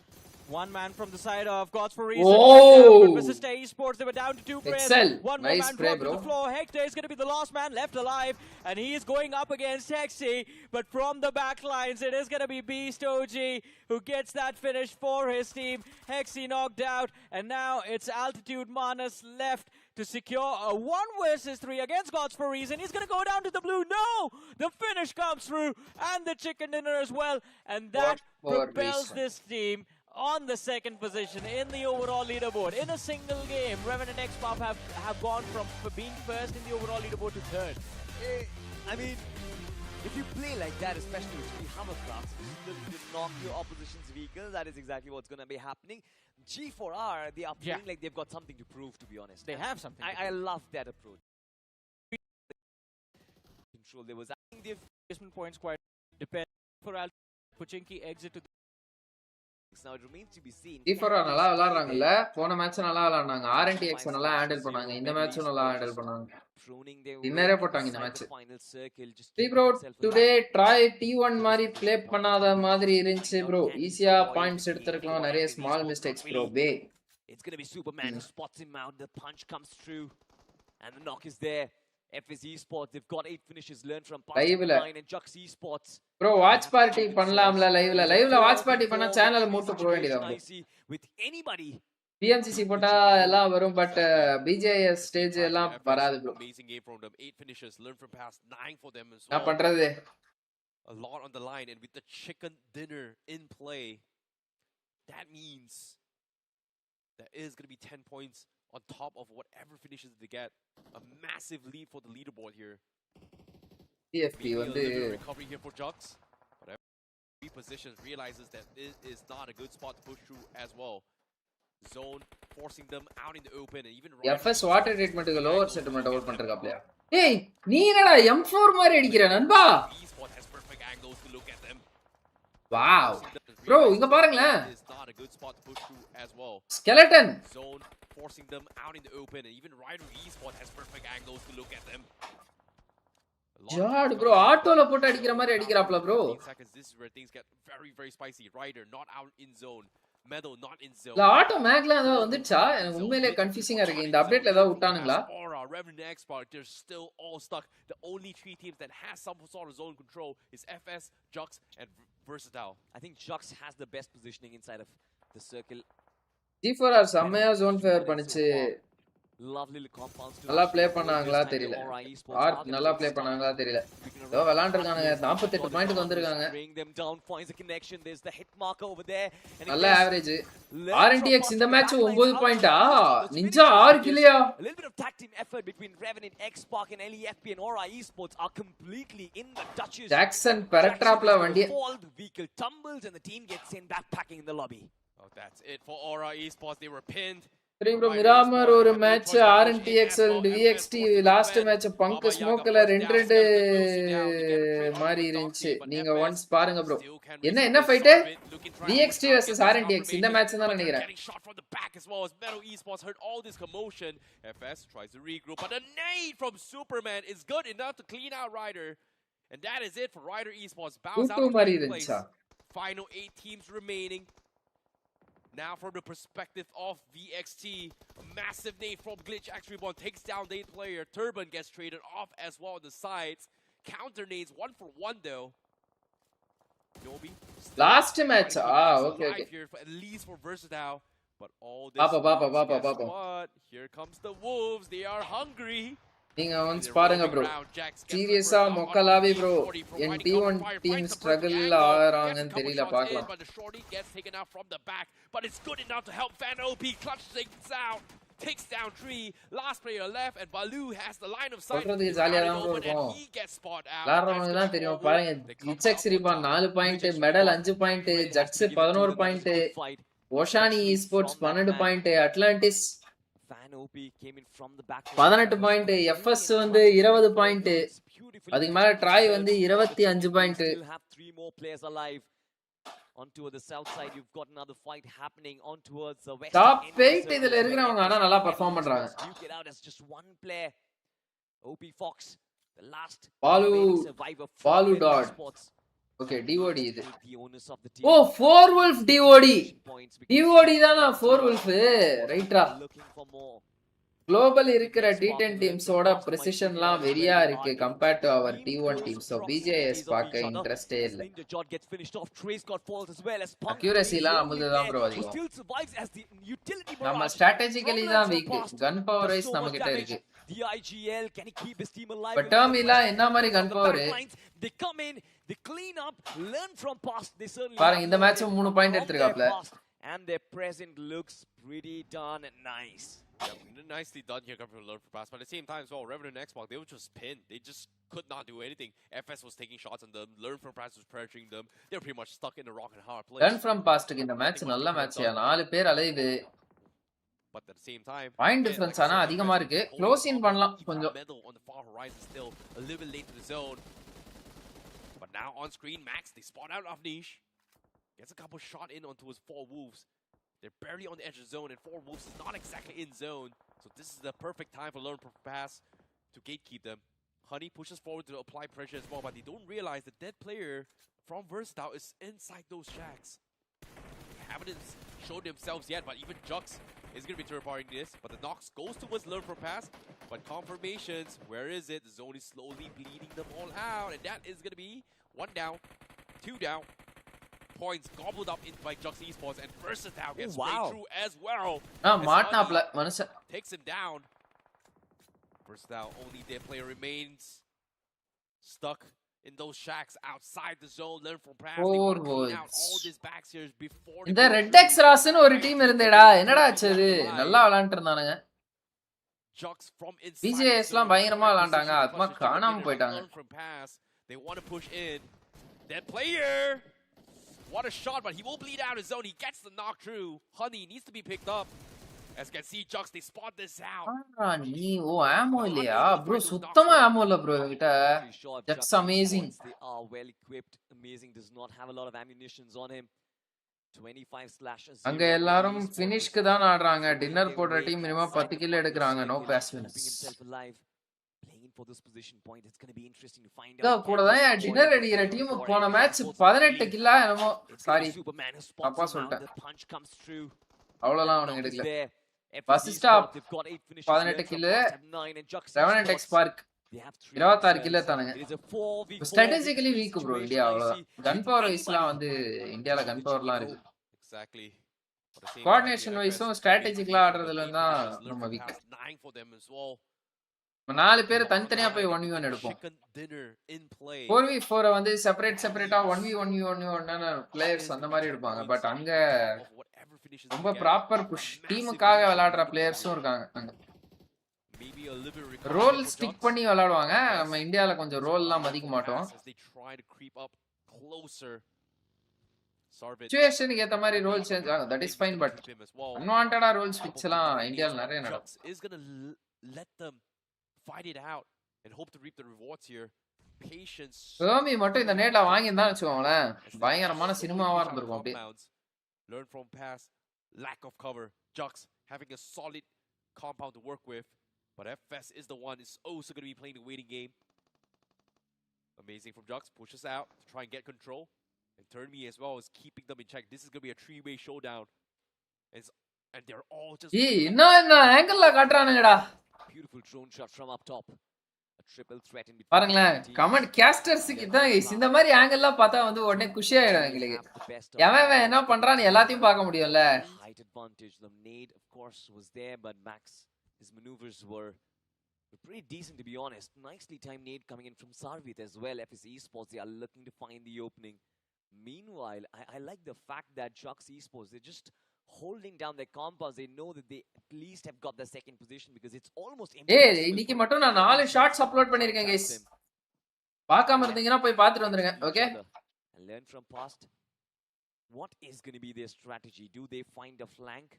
One man from the side of Gods for Reason. Whoa! But Vizista Esports, they were down to 2 players. Excel. One more Nice man play, dropped to bro. the floor. Hector is going to be the last man left alive. And he is going up against Hexy. But from the back lines, it is going to be Beast OG who gets that finish for his team. Hexy knocked out. And now it's Altitude Manus left to secure a 1 versus 3 against Gods for Reason. He's going to go down to the blue. No! The finish comes through. And the chicken dinner as well. And that propels this team on the second position in the overall leaderboard. In a single game, Revenant and X-Pop have gone from being first in the overall leaderboard to third. I mean, if you play like that, especially with 3 hovercrafts, just knock your opposition's vehicle, that is exactly what's going to be happening. G4R, they are playing like they've got something to prove, to be honest. They have something. I love that approach. Control, there was, I think they've Placement points quite depend for Puchinki exit to the now it remains to be seen. G4 நல்லா விளையாடுறாங்கல்ல. போன match நல்லா விளையாடுனாங்க. RNTX நல்லா handle பண்ணாங்க. இந்த மேட்சும் நல்லா handle பண்ணாங்க. டின்னரே போட்டாங்க இந்த match. Bro today try T1 மாதிரி ப்ளே பண்ணாத மாதிரி இருந்துச்சு ப்ரோ. ஈஸியா பாயிண்ட்ஸ் எடுத்துக்கலாம். நிறைய small mistakes bro. It's going to be Superman who spots him out. The punch comes through and the knock is there. FS Esports, they've got 8 finishes learned from Past9 and Jux Esports. Bro, watch party பண்ணலாம்ல லைவ்ல. லைவ்ல watch party பண்ணா சேனலை மூட்டு போக வேண்டியதா bro. With anybody. BMCC போட்டா எல்லாம் வரும் பட் BGIS ஸ்டேஜ் எல்லாம் வராது bro. Amazing game from them. 8 finishes learned from Past9 for them as well. நான் பண்றது a lot on the line, and with the chicken dinner in play, that means there is going to be 10 points on top of whatever finishes they get. A massive lead for the leaderboard here. TFP Maybe வந்து a little bit of recovery here for Jux, but every repositions realizes that this is not a good spot to push through as well. Zone forcing them out in the open, and even FS water ட்ரீட்மென்ட்க்கு lower settlement out பண்றீங்கப்லையா? ஏய் நீ என்னடா M4 மாதிரி அடிக்கிற நண்பா? ESPORTS has perfect angles to look at them. Wow. Bro, இங்க பாருங்க. It's not a good spot to push through as well. Skeleton. Zone forcing them out in the open, and even Ryder eSport has perfect angles to look at them. Jat bro ஆட்டோல போட்டு அடிக்கிற மாதிரி அடிக்கறாப்ல bro. 15 seconds, this is where things get very very spicy. Ryder not out in zone. Meadow not in zone. இல்ல auto மேக்ல ஏதாவது வந்துச்சா? எனக்கு உண்மையிலேயே கன்ஃபியூசிங்கா இருக்கு. இந்த அப்டேட்ல ஏதாவது விட்டானுங்களா? Aura, Revenant Export, they're still all stuck. The only 3 teams that has some sort of zone control is FS, Jux, and Versatile. I think Jux has the best positioning inside of the circle. G4R செம்மையா zone favour பண்ணுச்சு. Lovely compounds. நல்லா play பண்ணாங்களா தெரியல. Arc நல்லா play பண்ணாங்களா தெரியல. ஏதோ விளையாண்டுருக்கானுங்க. 48 பாயிண்ட்க்கு வந்திருக்காங்க. Bring them down, finds a connection. There's the hit marker over there. நல்ல ஆவரேஜ். RNTX இந்த மேட்ச் 9 பாயிண்டா? Ninja 6 கில்லியா? A little bit of tag team effort between Revenant, X-Spark and LEFP and Aura Esports are completely in the touches. Jackson பெரட்ராப்ல வண்டி. The vehicle tumbles and the team gets sent back packing in the lobby. Oh, that's it for Aura Esports. They were pinned. Bro Miramar ஒரு match RNTX and VXT last match bunk ஸ்மோக்ல 2 மாதிரி இருந்துச்சு. நீங்க once பாருங்க bro. என்ன fight? VXT vs RNTX இந்த match தான் நினைக்கிறேன். Getting shot from the back as well as Meadow Esports heard all this commotion. FS tries to regroup, but a nade from Superman is good enough to clean out Ryder. And that is it for Ryder Esports. Bounce out to the place. Final 8 teams remaining. Now from the perspective of VXT, a massive nade from Glitch actually takes down the 8th player. Turban gets traded off as well on the sides. Counter nades 1 for 1 though. Nobi. Last match. Okay. Here for, at least for Versatile. But all this Papa. what? Here comes the Wolves. They are hungry. நீங்க In once the பாருங்க rolling bro. round, Jax gets the சீரியஸா first knock on மொக்கலாவே bro. Shorty என் providing T1 cover fire, team finds the perfect struggle angle, gets a ஆறாங்கன்னு couple தெரியல shots in, பார்க்கலாம். but the Shorty gets taken out from the back. But it's good enough to help Fan OP clutch things out. Takes down 3, last player left, and Baloo has the line of sight. சொல்றதுக்கு He's ஜாலியா out தான் it bro open, and இருக்கும். he gets spot out. விளையாடுறவங்க தான் தெரியும். பாருங்க கிச்சக் சிரிப்பான் 4 point, medal 5 point, Jax 11 point, ஓஷானி esports 12 point, Atlantis Fan OP came in from the back. 18 point, FS வந்து 20 பாயிண்ட், அதுக்கு மேல ட்ராய் வந்து 25 point. Still have 3 more players alive. On towards the south side, you've got another fight happening on towards the west. Top 8 இதுல இருக்கறவங்க ஆனா நல்லா perform பண்றாங்க. Duke it out as just one player. OP Fox, the last Balu survivor Balu from dot. ESPORTS. Okay DOT இது. The owners of the oh team. 4 wolf DOT. Points because DOT தானா 4 wolf ரைட்டா. looking for more. Global இருக்கிற D10 டீம்ஸோட precisionலாம் வெரியா இருக்கு compared to our T1 team. So BGIS பார்க்க இன்ட்ரஸ்டே இல்ல. Accuracyலாம் அமுதுதான் bro அதிகம். நம்ம strategically தான் weak. Gun power wise நம்ம கிட்ட இருக்கு. DIGL, can he keep his team alive? But Tamilans என்ன மாதிரி gun power? They come in, they clean up, learn from past. They certainly பாருங்க இந்த மேட்ச் 3 பாயிண்ட் எடுத்துருக்காப்ல. And their present looks pretty darn nice. Yeah, nicely done here coming from Learn from Pass, but at the same time as well, Revenant and Xbox, they were just pinned. They just could not do anything. FS was taking shots on them, Learn from Pass was pressuring them. They were pretty much stuck in a rock and hard place. Learn from past இந்த match நல்ல match. 4 பேர் அலைவு. But at the same time, point difference ஆனா அதிகமா இருக்கு. Close இன் பண்ணலாம் கொஞ்சம். On the far horizon still a little bit late to the zone. But now on screen, Max, they spot out Avnish. Gets a couple shot in onto his 4 Wolves. They're barely on the edge of the zone, and 4 Wolves is not exactly in zone. So this is the perfect time for Learn from Pass to gatekeep them. Honey pushes forward to apply pressure as well, but they don't realize the dead player from Versatile is inside those shacks. They haven't showed themselves yet, but even Jux is going to be third-partying this. But the Nox goes towards Learn from Pass, but confirmations, where is it? The zone is slowly bleeding them all out, and that is going to be 1 down, 2 down. Points gobbled up in by Jux Esports, and Versatile gets straight through as well. மாட்னாப்ல மனுஷன். Takes him down. Versatile, only their player remains stuck in those shacks outside the zone. Learn from Pass. They want to clean out all these backs here before இந்த red X ராஸ்னு ஒரு team இருந்தேடா. என்னடா ஆச்சு அது? நல்லா விளையாண்டுட்டு இருந்தானுங்க. Jux from inside. BGISலாம் பயங்கரமா விளையாண்டாங்க. அதுமா காணாம போயிட்டாங்க. They want to push in. That player. What a shot, but he will bleed out his zone. He gets the knock through. Honey needs to be picked up. As you can see, Jux, they spot this out. நீ ஓ ஆமோ இல்லையா bro? சுத்தமா ஆமோ இல்ல bro கிட்ட. That's amazing. They are well equipped. Amazing does not have a lot of ammunitions on him. 25/0. அங்க எல்லாரும் ஃபினிஷ்க்கு தான் ஆடுறாங்க. Dinner போடுற டீம் மினிமம் 10 கில் எடுக்கறாங்க. No pass wins. Playing for this position point, it's going to be interesting to find out. கூட தான் dinner அடிக்கிற team போன மேட்ச் 18 கில்லா என்னமோ. சாரி தப்பா சொல்லிட்டேன். அவ்வளவுலாம் அவனுங்க எடுக்கல. First stop 18 kill, 7 X park 26 kill தானுங்க. Strategically weak bro India. அவ்வளவுதான். கன் பவர் வைஸ்லாம் வந்து இந்தியால கன் பவர்லாம் இருக்கு. Exactly. கோஆர்டினேஷன் வைஸும் ஸ்ட்ராட்டஜிக்கலா ஆடுறதுல தான் நம்ம வீக். 4 பேர் தனித்தனியா போய் 1v1 எடுப்போம். 4v4 வந்து செப்பரேட்டா 1v1 பிளேயர்ஸ் அந்த மாதிரி எடுப்பாங்க. பட் அங்க ரொம்ப ப்ராப்பர் புஷ் டீமுக்காக விளையாடுற பிளேயர்ஸும் இருக்காங்க அங்க. ரோல் ஸ்டிக் பண்ணி விளையாடுவாங்க. நம்ம இந்தியால கொஞ்சம் ரோல்லாம் மதிக்க மாட்டோம். சிச்சுவேஷனுக்கு ஏத்த மாதிரி ரோல் சேஞ்ச் ஆகும். That is fine. பட் அன்வான்டடா ரோல் ஸ்விட்ச் எல்லாம் இந்தியால நிறைய நடக்கும். Fight it out and hope to reap the rewards here. Patience. Romi மட்டும் இந்த நேட்ல வாங்கியிருந்தா வெச்சுக்கோங்களேன், பயங்கரமான சினிமாவா இருந்திருக்கும் அப்படியே. Learn from pass, lack of cover. Jux having a solid compound to work with, but FS is the one is also going to be playing the waiting game. Amazing from Jux, pushes out to try and get control, and TOURNEY as well is keeping them in check. This is going to be a 3-way showdown, and they're all just. என்ன ஆங்கிள்ல காட்றானுங்கடா. Beautiful drone shot from up top. A triple threat in between. பாருங்களேன் comment கேஸ்டர்ஸ்க்கு தான் இந்த மாதிரி ஆங்கிள்லாம் பார்த்தா வந்து உடனே குஷி ஆயிடும் எங்களுக்கு. எவன் என்ன பண்றான்னு எல்லாத்தையும் பார்க்க முடியும்ல. Height advantage. The nade of course was there, but Max, his maneuvers were Pretty decent, to be honest. Nicely timed nade coming in from Sarvit as well. FS Esports, they are looking to find the opening. Meanwhile, I like the fact that Jux Esports, they're just holding down their compounds. They know that they at least have got the second position because it's almost ஏய் இன்னைக்கு மட்டும் நான் 4 shorts upload பண்ணிருக்கேன் guys. பார்க்காம இருந்தீங்கன்னா போய் பார்த்துட்டு வந்துருங்க. Okay? And learn from past. What is going to be their strategy? Do they find a flank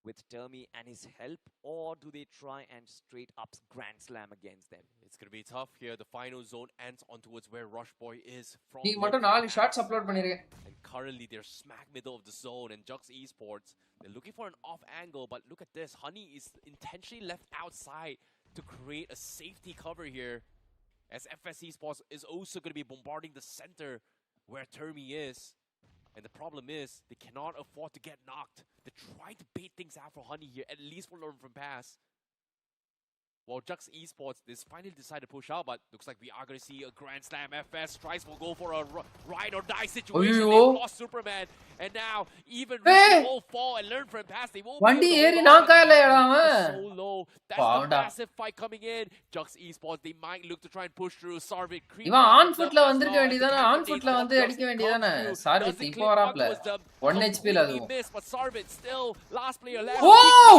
with TOURNEY and his help, or do they try and straight up Grand Slam against them? It's going to be tough here. The final zone ends on towards where Rush Boy is from. நீ மட்டும் 4 shorts upload பண்ணிருக்கேன். And currently they're smack middle of the zone, and Jux Esports, they're looking for an off angle, but look at this. Honey is intentionally left outside to create a safety cover here, as FS Esports is also going to be bombarding the center where TOURNEY is. And the problem is, they cannot afford to get knocked. They're trying to bait things out for Honey here, at least for learn from pass. While Jux Esports, they finally decide to push out, but looks like we are going to see a Grand Slam. FS tries will go for a ride or die situation. They lost Superman, and now even will fall and learn from pass. They won't வண்டி ஏறி நாக்காயலடா அவன். So low. That's the massive fight coming in. Jux Esports, they might look to try and push through. Sarvit இவன் on ஃபுட்ல வந்திருக்க வேண்டியதானே, on ஃபுட்ல வந்து அடிக்க வேண்டியதானே. சார்வித் இப்போ வராப்ல 1 HP ல அதுவும். But Sarvit still last player left. Oh!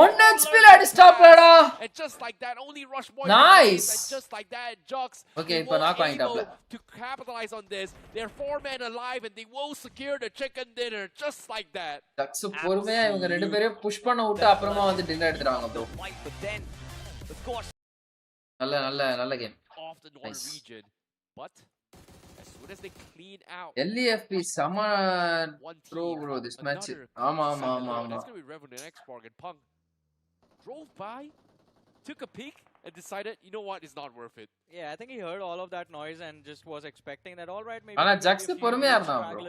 1 HP ல அடிச்சாப்லடா. And just like that, only Rush Boy. Nice. And just like that, Jux. Okay, இப்போ knock ஆயிட்டாப்ல. To capitalize on this, they're 4 men alive and they will secure the chicken dinner just like that. Jux பொறுமையா இவங்க ரெண்டு பேரையும் push பண்ண விட்டு அப்புறமா வந்து dinner எடுத்துறாங்க bro. நல்ல game. Off the northern region, but as soon as they clean out LEFP sama bro this match. ஆமா. That's going to be Revenant X-Spark, and Punk drove by, took a peek, and decided, you know what, it's not worth it. Yeah, I think he heard all of that noise and just was expecting that. All right, maybe. ஆனா jugs பொறுமையா இருந்தான் bro.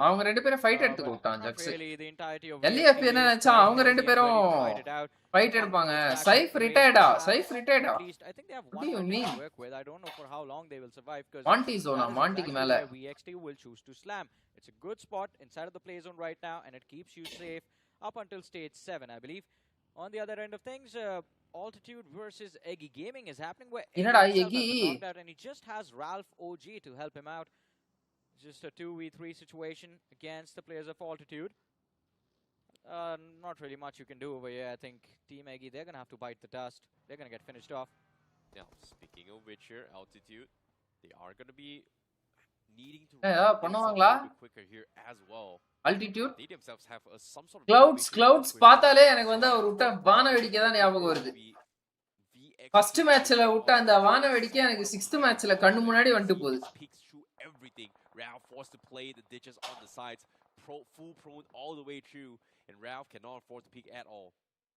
அவங்க ரெண்டு பேரும் fight எடுத்து விட்டான் jugs. LEFP என்ன நினைச்சா அவங்க ரெண்டு பேரும் ஃபைட் எடுப்பாங்க. Saif ரிட்டையர்டா. I think they have one to work with. I don't know for how long they will survive, because Monte zone மான்டிக்கு மேல VXT will choose to slam. It's a good spot inside of the play zone right now, and it keeps you safe up until stage 7, I believe. On the other end of things, Altitude versus Eggy Gaming is happening, where Eggy knocked out, and he just has Ralph OG to help him out. Just a 2v3 situation against the players of Altitude. Not really much you can do over here. I think Team Eggy, they're going to have to bite the dust. They're going to get finished off. Now, speaking of which here, Altitude, they are going to be needing to பண்ணுவாங்களா quicker here as well. Altitude They themselves have some sort of clouds பார்த்தாலே எனக்கு வந்து அவர் விட்ட வான வெடிக்கை தான் ஞாபகம் வருது. First மேட்ச்ல விட்ட அந்த வான வெடிக்கை எனக்கு 6th மேட்ச்ல கண்ணு முன்னாடி வந்து போகுது. Everything. Ralph forced to play the ditches on the sides, full prone all the way through, and Ralph cannot afford to peek at all.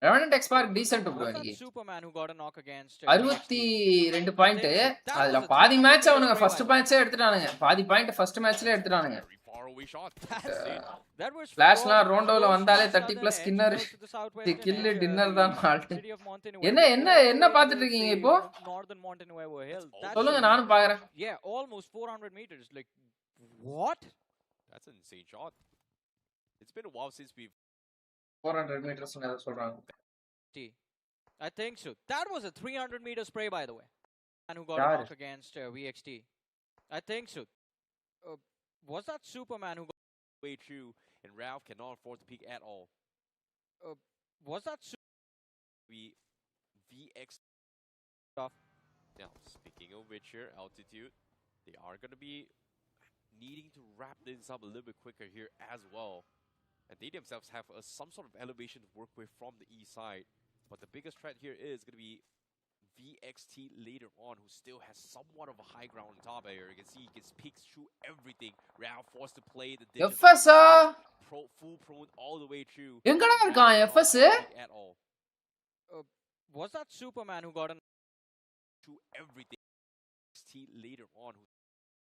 Revenant X-Spark decent bro இன்னைக்கு. Superman who got a knock against 62 point. அதுல பாதி match அவனுங்க first மேட்ச்சே எடுத்துட்டானுங்க. பாதி point first மேட்ச்லயே எடுத்துட்டானுங்க. ஃபிளாஷ்லாம் ரோண்டோல வந்தாலே 30+ Skinner kill dinner தான் alt. என்ன பாத்துட்டு இருக்கீங்க இப்போ? Northern Montenuevo Hill. சொல்லுங்க நானும் பாக்குறேன். Yeah, almost 400 meters. Like what? That's an insane shot. It's been a while since we've 400 meters னு சொல்றாங்க. I think so. That was a 300 meter spray, by the way. And who got a knock against VXT. I think so. Was that Superman who got way through, and Ralph cannot afford to peek at all? Was that VX off? Now, speaking of which here, Altitude, they are going to be needing to wrap things up a little bit quicker here as well. And they themselves have some sort of elevation to work with from the east side. But the biggest threat here is going to be VXT later on, who still has somewhat of a high ground on top here. You can see he gets peeks through everything. Ralph forced to play the FS full prone all the way through. எங்கடா இருக்கான் FS? Was that Superman who got a through everything? VXT later on,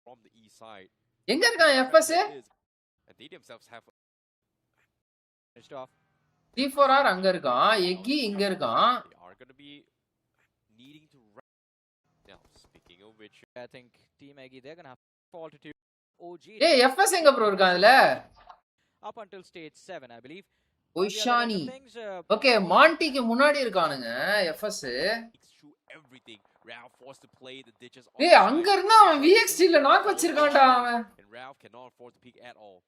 from the east side. எங்க இருக்கான் FS? And they themselves have off. 3-4R அங்க இருக்கான். எக்கி இங்க இருக்கான். They are going to be needing to now, speaking of which, I think Team Eggy, they're going to have Altitude OG. ஏய் FS எங்க bro இருக்கான் அதுல? Up until stage 7, I believe. ஒய்ஷானி. Okay மான்டிக்கு முன்னாடி இருக்கானுங்க FS. everything. Ralph forced to play the ditches on ஏய் the அங்க side. இருந்தா அவன் VXT ல நாக் வச்சிருக்கான்டா அவன். And Ralph cannot afford to peek at all.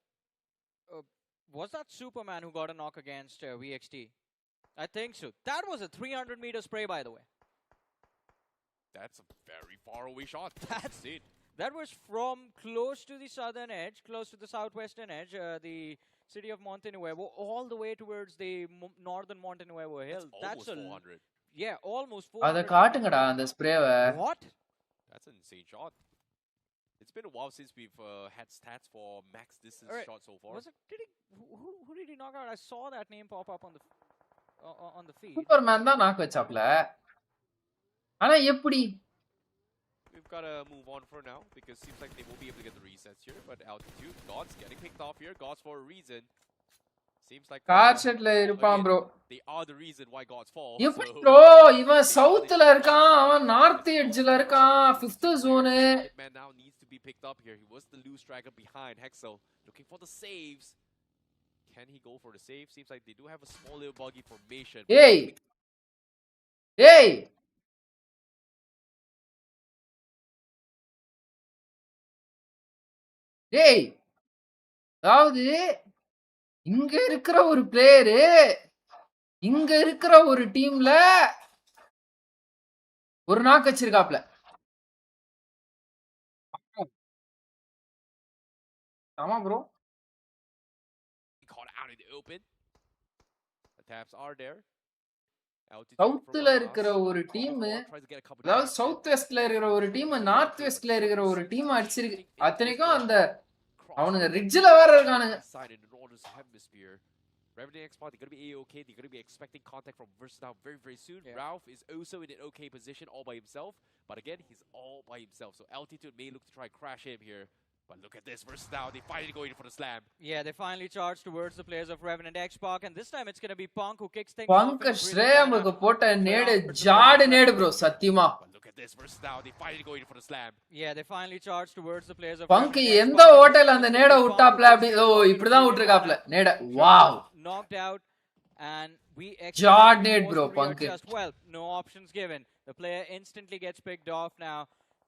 Was that Superman who got a knock against VXT? I think so. That was a 300-meter spray, by the way. That's a very far away shot. That's it. That was from close to the southern edge, close to the southwestern edge, the city of Montenuevo, all the way towards the northern Montenuevo hill. That's almost 400. Yeah, almost 400. அத காட்டுங்கடா அந்த ஸ்ப்ரேவை. What? That's an insane shot. It's been a while since we've had stats for max distance shots so far. Was it? Who did he knock out? I saw that name pop up on the feed. Superman தான் knock வச்சாப்ல. ஆனா எப்படி? We've got to move on for now because it seems like they won't be able to get the resets here. But altitude, God's getting picked off here. God's for a reason. Seems like car ஷெட்ல இருப்பான் bro. they are the reason why God's fall. எப்படி bro இவன் சவுத்ல இருக்கான், அவன் north எட்ஜ்ல இருக்கான், 5th zone. Man now needs to be picked up here. He was the loose striker behind Hexel, looking for the saves. Can he go for the save? Seems like they do have a small little buggy formation. Hey! டேய் அதாவது இங்க இருக்கிற ஒரு player இங்க இருக்கிற ஒரு டீம்ல ஒரு நாக் வச்சிருக்காப்ல. ஆமா bro. Caught out in the open. The taps are there. சவுத்ல இருக்கிற ஒரு டீம், அதாவது சவுத் வெஸ்ட்ல இருக்கிற ஒரு டீம் நார்த் வெஸ்ட்ல இருக்கிற ஒரு டீம் அடிச்சிருக்கு. அத்தனைக்கும் அந்த அவனுங்க ரிட்ஜ்ல வேற இருக்கானுங்க. Revenue Export, they're going to be A-OK. They're going to be expecting contact from Versatile very, very soon. Yeah. Ralph is also in an okay position all by himself. But again, he's all by himself. So Altitude may look to try crash him here. But look at this, Versatile, they finally go in for the slam. Yeah, they finally charge towards the players of Revenant X-Park, and this time it's going to be Punk who kicks things Punk ஸ்ரேமுக்கு போட்ட நேடு ஜாடு நேடு bro சத்தியமா. But look at this, Versatile, they finally go in for the slam. Yeah, they finally charge towards the players of Punk எந்த ஹோட்டல்ல அந்த நேட விட்டாப்ல அப்படி ஓ இப்படி தான் விட்டுருக்காப்ல நேட. Wow. Knocked out and we Jard nade bro Punk. Well, no options given. The player instantly gets picked off now.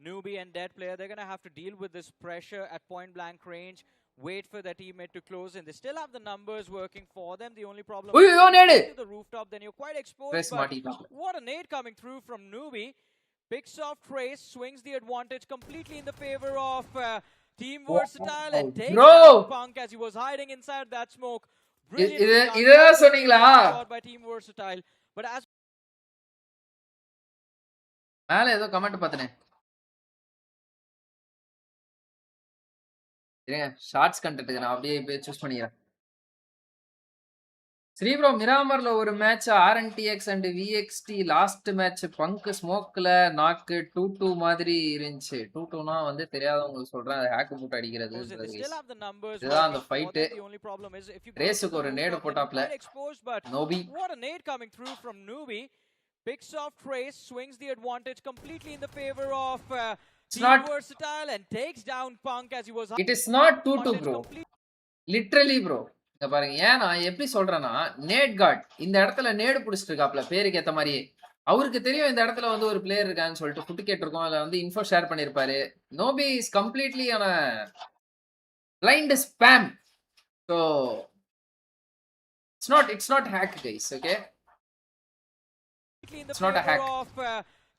Newbie and dead player, they're going to have to deal with this pressure at point blank range. Wait for their teammate to close in. They still have the numbers working for them. The only problem is to the rooftop, then you're quite exposed. But what a nade coming through from Newbie. Picks off Trace, swings the advantage completely in the favor of Team Versatile and takes down Punk as he was hiding inside that smoke. இதெல்லாம் சொன்னீங்களா? By Team Versatile. But as மேல ஏதோ comment பார்த்தனே. இருங்க shorts கண்டென்ட்க்கு நான் அப்படியே choose பண்ணிக்கிறேன். Sri bro மிராமர்ல ஒரு match RNTX and VXT last match bunk ஸ்மோக்ல நாக்கு 2-2 மாதிரி இருந்துச்சு. 2-2னா வந்து தெரியாதவங்களுக்கு சொல்றேன், அது ஹேக் போட்டு அடிக்கிறது. இதுதான் அந்த ஃபைட். ரேஸுக்கு ஒரு நேடு போட்டாப்ல நோபி. What a nade coming through from Newbie. Picks off Trace, swings the advantage completely in the favor of Team Versatile and takes down Punk as he was. It is not 2-2 bro. Literally bro. இங்க பாருங்க, ஏன் நான் எப்படி சொல்றேன்னா NAT card இந்த இடத்துல நேடு பிடிச்சிட்டு இருக்காப்ல பேருக்கு ஏத்த மாதிரியே. அவருக்கு தெரியும் இந்த இடத்துல வந்து ஒரு பிளேயர் இருக்கான்னு சொல்லிட்டு புட்டு கேட்டிருக்கோம், அதுல வந்து இன்ஃபோ ஷேர் பண்ணிருப்பாரு. நோபி is completely on a blind spam. So it's not hack guys, okay? It's not a hack.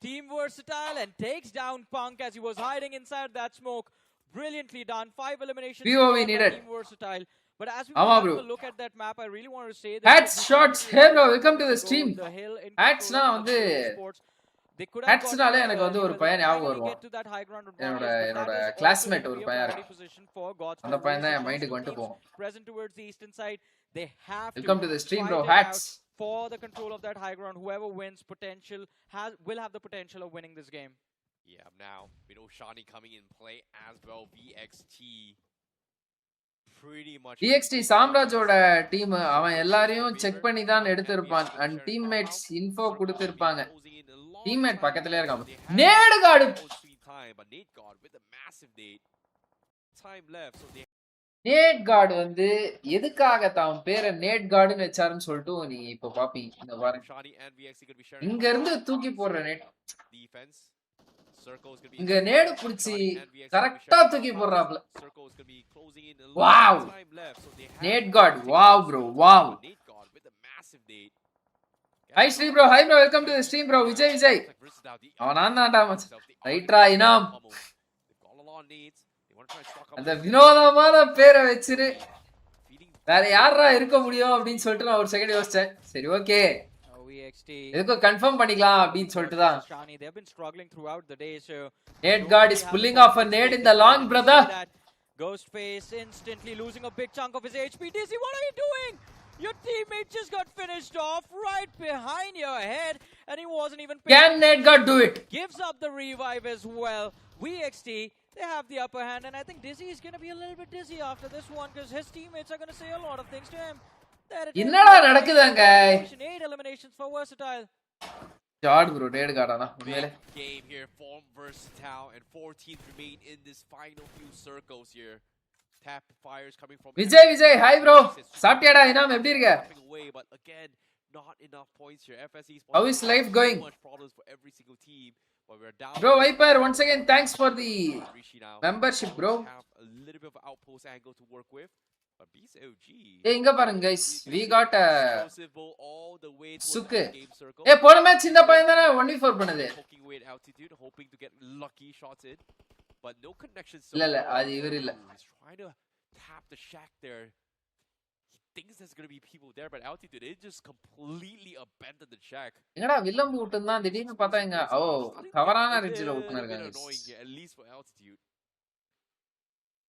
Team Versatile and takes down Punk as he was hiding inside that smoke. Brilliantly done. 5 eliminations POV needed. Team Versatile. But as we have a look at that map, I really want to say that hats shots. Hey bro, welcome to the stream. Hats na வந்து hats நால எனக்கு வந்து ஒரு பையன் ஞாபகம் வருவான். என்னோட classmate ஒரு பையன் இருக்கு. அந்த பையன் தான் என் மைண்டுக்கு வந்து போகும். Present towards the eastern side, they have welcome to the stream bro. Hats for the control of that high ground. Whoever wins will have the potential of winning this game. Yeah, now we know Shani coming in play as well. VXT pretty much. VXT சாம்ராஜோட team அவன் எல்லாரையும் check பண்ணி தான் எடுத்திருப்பான். and teammates info கொடுத்திருப்பாங்க. Teammate பக்கத்துலயே இருக்கான். நேடு கார்டு நேட் கார்டு வந்து எதுக்காக தான் பேரை நேட் கார்டுன்னு வச்சாருன்னு சொல்லிட்டு நீ இப்ப பாப்பீங்க. இந்த பாருங்க, இங்க இருந்து தூக்கி போடுற NAT. The defense. Circle is going to be இங்க நேடு புடிச்சி கரெக்ட்டா தூக்கி போடுறாப்ல. Circle is going to be closing in a Wow. lot of time left, so they have Nade God. Wow, bro. Wow. Nade God with a massive nade. Hi Stream bro. Hi bro. Welcome to the stream bro. Vijay. அவன் நான்டா மச்சான். ரைட்ரா இனாம். அந்த வினோதமான பேரை வச்சிரு. வேற யாரா இருக்க முடியும் அப்படின்னு சொல்லிட்டு நான் ஒரு செகண்ட் யோசிச்சேன். சரி ஓகே. இதுக்கு கன்ஃபார்ம் பண்ணிக்கலாம் அப்படின்னு சொல்லிட்டு தான். They've been struggling throughout the day, so Nade God is pulling off a nade in the long, brother. Ghostface instantly losing a big chunk of his HP. Dizzy, what are you doing? Your teammate just got finished off right behind your head, and he wasn't even. Can Nade God do it? Gives up the revive as well. VXT, they have the upper hand, and I think Dizzy is going to be a little bit dizzy after this one because his teammates are going to say a lot of things to him. என்னடா நடக்குதாங்க? 8 eliminations for Versatile. God bro, Nade God ஆனா உண்மையிலே. Game here for Versatile, and 14 remain in this final few circles here. Tap fires coming from Vijay hi bro. சாப்பிட்டியாடா இனாம் எப்படி இருக்க? But again, not enough points here. FSE How is life going? Much problems for every single team. But we're down. Bro Viper, once again thanks for the membership bro. Have a little bit of outpost angle to work with. But BCOG. ஏய் இங்க பாருங்க guys, we got a all the way சுக்கு. game circle. ஏய் போன match இந்த பையன் தானே 1v4 பண்ணது. Poking away at altitude, hoping to get lucky shots in. But no connection. இல்ல அது இவர் இல்ல. He's trying to tap the shack there. He thinks there's going to be people there, but altitude it just completely abandoned the shack. எங்கடா வில்லம்பு விட்டுனா திடீர்னு பார்த்தா எங்க ஓ தவறான ரிட்ஜ்ல விட்டுனாங்க. At least for altitude.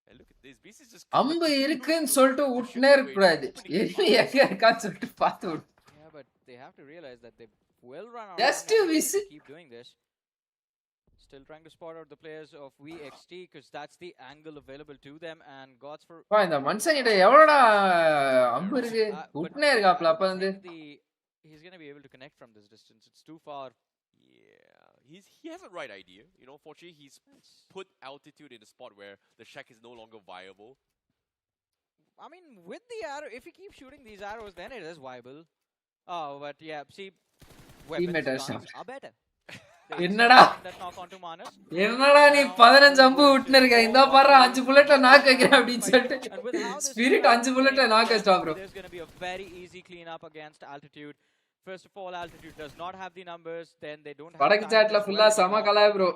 And look at this. Beast is just அம்பு இருக்குன்னு சொல்லிட்டு விட்டுனே இருக்க கூடாது. எனிமி எங்க இருக்கான்னு சொல்லிட்டு பார்த்து விடு. Yeah, but they have to realize that they will run out. Just to visit. Keep doing this. Still trying to spot out the players of VXT because that's the angle available to them, and Gods for. பா இந்த மனுஷன் கிட்ட எவ்வளவுடா அம்பு இருக்கு? விட்டுனே இருக்காப்ல அப்ப வந்து. He's going to be able to connect from this distance. It's too far. Yeah, he has a right idea. You know, fortunately, he's put altitude in a spot where the shack is no longer viable. I mean, with the arrow, if you keep shooting these arrows, then it is viable. Oh, but yeah, see, weapons are better. என்னடா That knock onto Manus. என்னடா நீ 15 அம்பு விட்டுனே இருக்க. இந்த பாரு 5 புல்லட்ல knock வைக்கிறேன் அப்படினு சொல்லிட்டு ஸ்பிரிட் 5 புல்லட்ல நாக் வச்சிட்டா bro. There's going to be a very easy cleanup against altitude. First of all, altitude does not have the numbers, then they don't have படக்கு சாட்ல ஃபுல்லா சம கலாய் bro.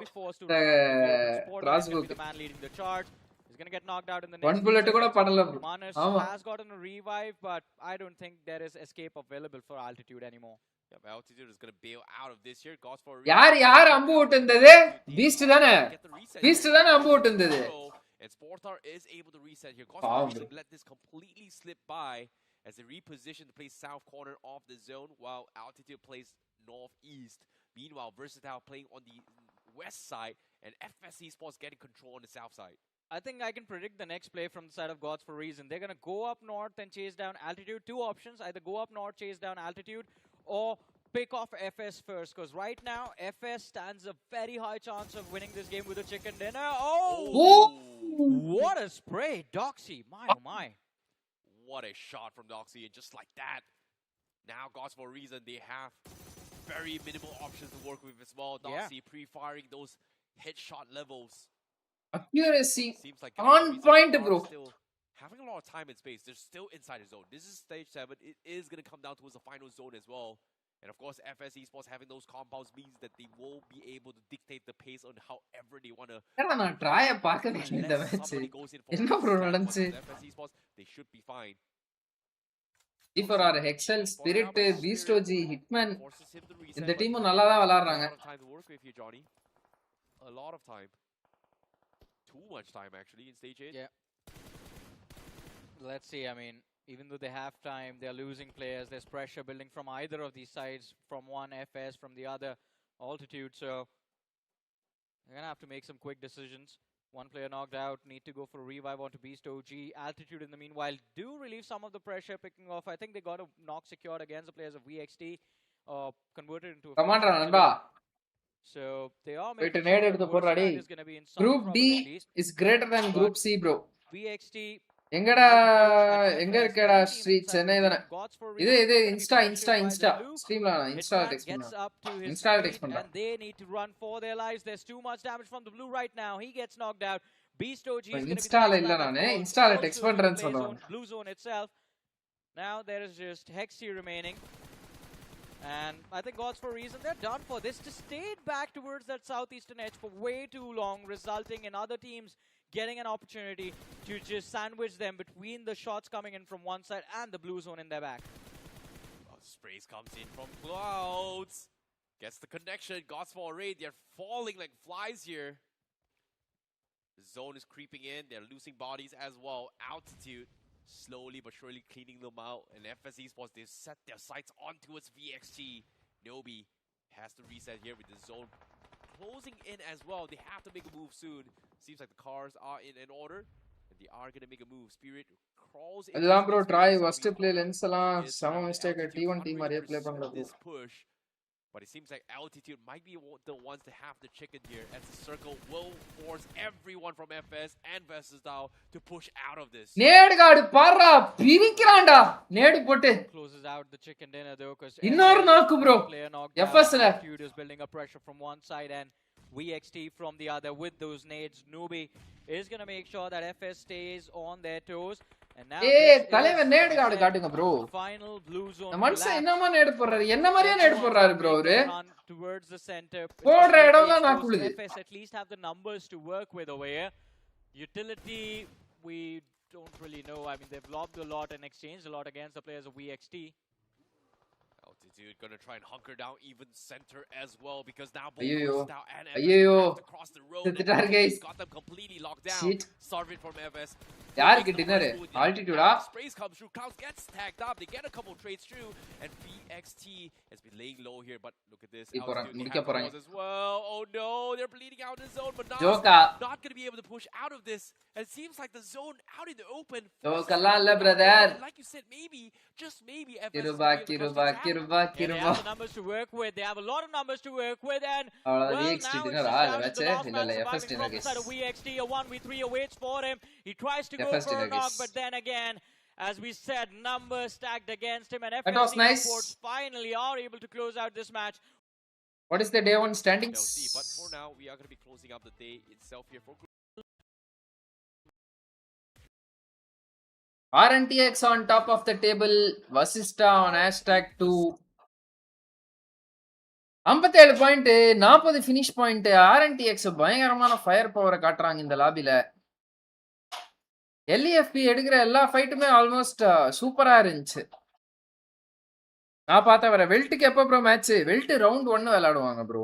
Crossbook the man leading the charge. He's going to get knocked out in the next. One bullet கூட படல bro. Manus has gotten a revive, but I don't think there is escape available for altitude anymore. Yeah, altitude is going to bail out of this here. Goes for யார் அம்பு விட்டுந்தது? Beast தானே? Beast தானே அம்பு விட்டுந்தது. And Sportar is able to reset here. Goes for let this completely slip by as they reposition to play south corner of the zone while altitude plays northeast. Meanwhile, Versatile playing on the west side and FSC Sports getting control on the south side. I think I can predict the next play from the side of Gods for a reason. They're going to go up north and chase down altitude. Two options, either go up north, chase down altitude, or pick off FS first. Because right now, FS stands a very high chance of winning this game with a chicken dinner. Oh! What a spray, Doxy. My, oh my. What a shot from Doxy, and just like that, now Gods for a reason, they have very minimal options to work with as well. Doxy pre-firing those headshot levels. Accuracy seems like on point bro. Still having a lot of time and space. They're still inside the zone. This is stage 7. It is going to come down towards the final zone as well. And of course, FS Esports having those compounds means that they will be able to dictate the pace on however they want to. நான் ட்ரைய பார்க்கவே இந்த match. என்ன bro நடந்துச்சு? FS Esports, they should be fine. for our Hexel, Spirit, Beast OG, Hitman இந்த டீமும் நல்லா தான் விளையாடுறாங்க. A lot of time. Too much time actually in stage 8. Yeah. Let's see, I mean, even though they have time, they're losing players. There's pressure building from either of these sides, from one FS, from the other altitude. So they're going to have to make some quick decisions. One player knocked out, need to go for a revive onto Beast OG. Altitude in the meanwhile do relieve some of the pressure picking off. I think they got a knock secured against the players of VXT, converted into a... Come on, Nanda. So they are making sure is going to be in some Group trouble D at least. is greater than Group C, bro. VXT எங்கடா எங்க இருக்கடா ஸ்ரீ சென்னை தானே இது Insta ஸ்ட்ரீம்ல இன்ஸ்டால text பண்ணா இன்ஸ்டால text பண்றேன் and they need to run for their lives. There's too much damage from the blue right now. He gets knocked out. Beast OG is going to be இன்ஸ்டால இல்ல நானே இன்ஸ்டால டெக்ஸ்ட் பண்றேன்னு சொல்றேன். blue zone itself. Now there is just Hexy remaining. And I think Gods for a reason, they're done for. They just stayed back towards that southeastern edge for way too long, resulting in other teams getting an opportunity to just sandwich them between the shots coming in from one side and the blue zone in their back. Sprays comes in from Clouds. Gets the connection. Gods for a raid. They're falling like flies here. The zone is creeping in. They're losing bodies as well. Altitude. Slowly but surely cleaning them out. And FS Esports, they've set their sights onto its VXT. Nobi has to reset here with the zone closing in as well. They have to make a move soon. Seems like the cars are in order. And they are going to make a move. Spirit crawls in. எல்லாம் bro try first play lens எல்லாம் சம mistake T1 team மாதிரியே play பண்ணல bro. But it seems like Altitude might be the ones to have the chicken here, as the circle will force everyone from FS and versus Dow to push out of this. நேடு காடு பாறா பிரிக்கறான்டா நேடு போட்டு Closes out the chicken dinner though, because இன்னொரு நாக்கு bro FS ல Altitude is building up pressure from one side and VXT from the other with those nades. Nubi is going to make sure that FS stays on their toes. தலைவன் நேடு காடு காட்டுங்க bro. மனுஷன் என்னமா நேடு போடுறாரு, என்ன மாதிரியே நேடு போடுறாரு ப்ரோ அவரு. போடுற இடம்லாம் நாக்குளுது. At least have the numbers to work with over here. Utility we don't really know. I mean they've lobbed a lot and exchanged a lot against the players of VXT. Altitude gonna try and hunker down even center as well, because now both and across the road got them completely locked down. Serve it from FS. யாருக்கு dinner ஆல்டிட்யூடா sprays comes through. Clouds gets tagged up. They get a couple trades through, and VXT has been laying low here. But look at this. முடிக்க போறாங்க as well. Oh no, they're bleeding out in the zone, but not going to be able to push out of this. And it seems like the zone out in the open. ஜோக்கெல்லாம் இல்ல brother. Like you said, maybe just maybe FS Kirupa They have the numbers to work with. They have a lot of numbers to work with, and VXT dinner வெச்சே இல்ல FS dinner guys. VXT a 1v3 awaits for him. He tries to go for a knock, but then again, as we said, numbers stacked against him, and FS Esports finally are able to close out this match. What is the day one standings? But for now, we are going to be closing up the day itself here for RNTX on top of the table, Vasista on #2. 57 point 40 finish point. RNTX பயங்கரமான fire பவரை காட்டுறாங்க இந்த லாபில. LEFP எடுக்கிற எல்லா ஃபைட்டுமே almost சூப்பரா இருந்துச்சு. நான் பார்த்தா வர வெல்ட்டுக்கு எப்போ ப்ரோ மேட்ச்? வெல்ட் ரவுண்ட் 1 விளையாடுவாங்க bro.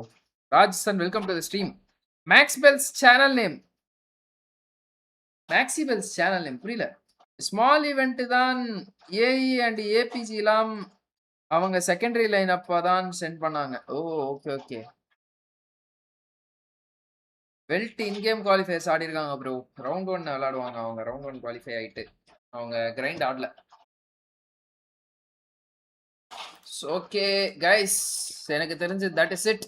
Rajasthan welcome to the stream. மேக்ஸ்பெல்ஸ் சேனல் நேம், மேக்ஸிபெல்ஸ் சேனல் நேம் புரியல. ஸ்மால் ஈவெண்ட் தான். ஏஇ அண்ட் ஏபிஜிலாம் அவங்க செகண்டரி லைன் அப்ப தான் சென்ட் பண்ணாங்க. Oh okay okay. World in game qualifiers ஆடி இருக்காங்க ப்ரோ. ரவுண்ட் 1 விளையாடுவாங்க அவங்க. ரவுண்ட் 1 குவாலிஃபை ஆயிட்டு அவங்க கிரைண்ட் ஆடல. ஓகே கைஸ், எனக்கு தெரிஞ்சு தட் இஸ் இட்.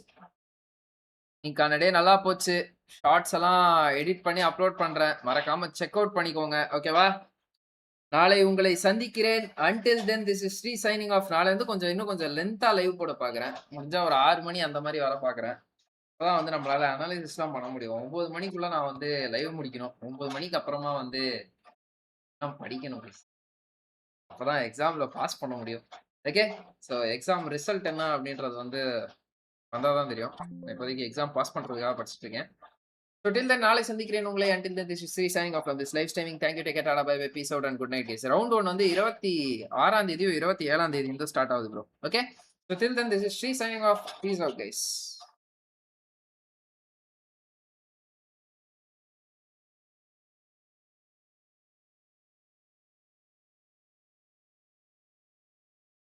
இன்னைக்கான டே நல்லா போச்சு. ஷார்ட்ஸ் எல்லாம் எடிட் பண்ணி அப்லோட் பண்றேன், மறக்காம செக் அவுட் பண்ணிக்கோங்க ஓகேவா. நாளை உங்களை சந்திக்கிறேன். until then this is Sri signing off. நாளை வந்து இன்னும் கொஞ்சம் லென்த்தா லைவ் போட பாக்குறேன். முடிஞ்சா ஒரு 6 மணி அந்த மாதிரி வர பாக்குறேன். அப்பதான் வந்து நம்மளால அனாலிசிஸ்லாம் பண்ண முடியும். 9 மணிக்குள்ள நான் வந்து லைவ் முடிக்கணும். 9 மணிக்கு அப்புறமா வந்து நான் படிக்கணும். அப்பதான் எக்ஸாம்ல பாஸ் பண்ண முடியும். ஓகே, ஸோ எக்ஸாம் ரிசல்ட் என்ன அப்படின்றது வந்து வந்தாதான் தெரியும். இப்போதைக்கு எக்ஸாம் பாஸ் பண்றதுக்காக படிச்சுட்டு இருக்கேன். So till then, நாளை சந்திக்கிறேன் உங்களை. Until then, this is Sri signing off from this live streaming. Thank you, take care, bye bye, peace out and good night guys. Round 1 வந்து 26ஆம் தேதியோ 27ஆம் தேதி இந்த ஸ்டார்ட் ஆகுது bro. Okay, so till then, this is Sri signing off. Peace out guys.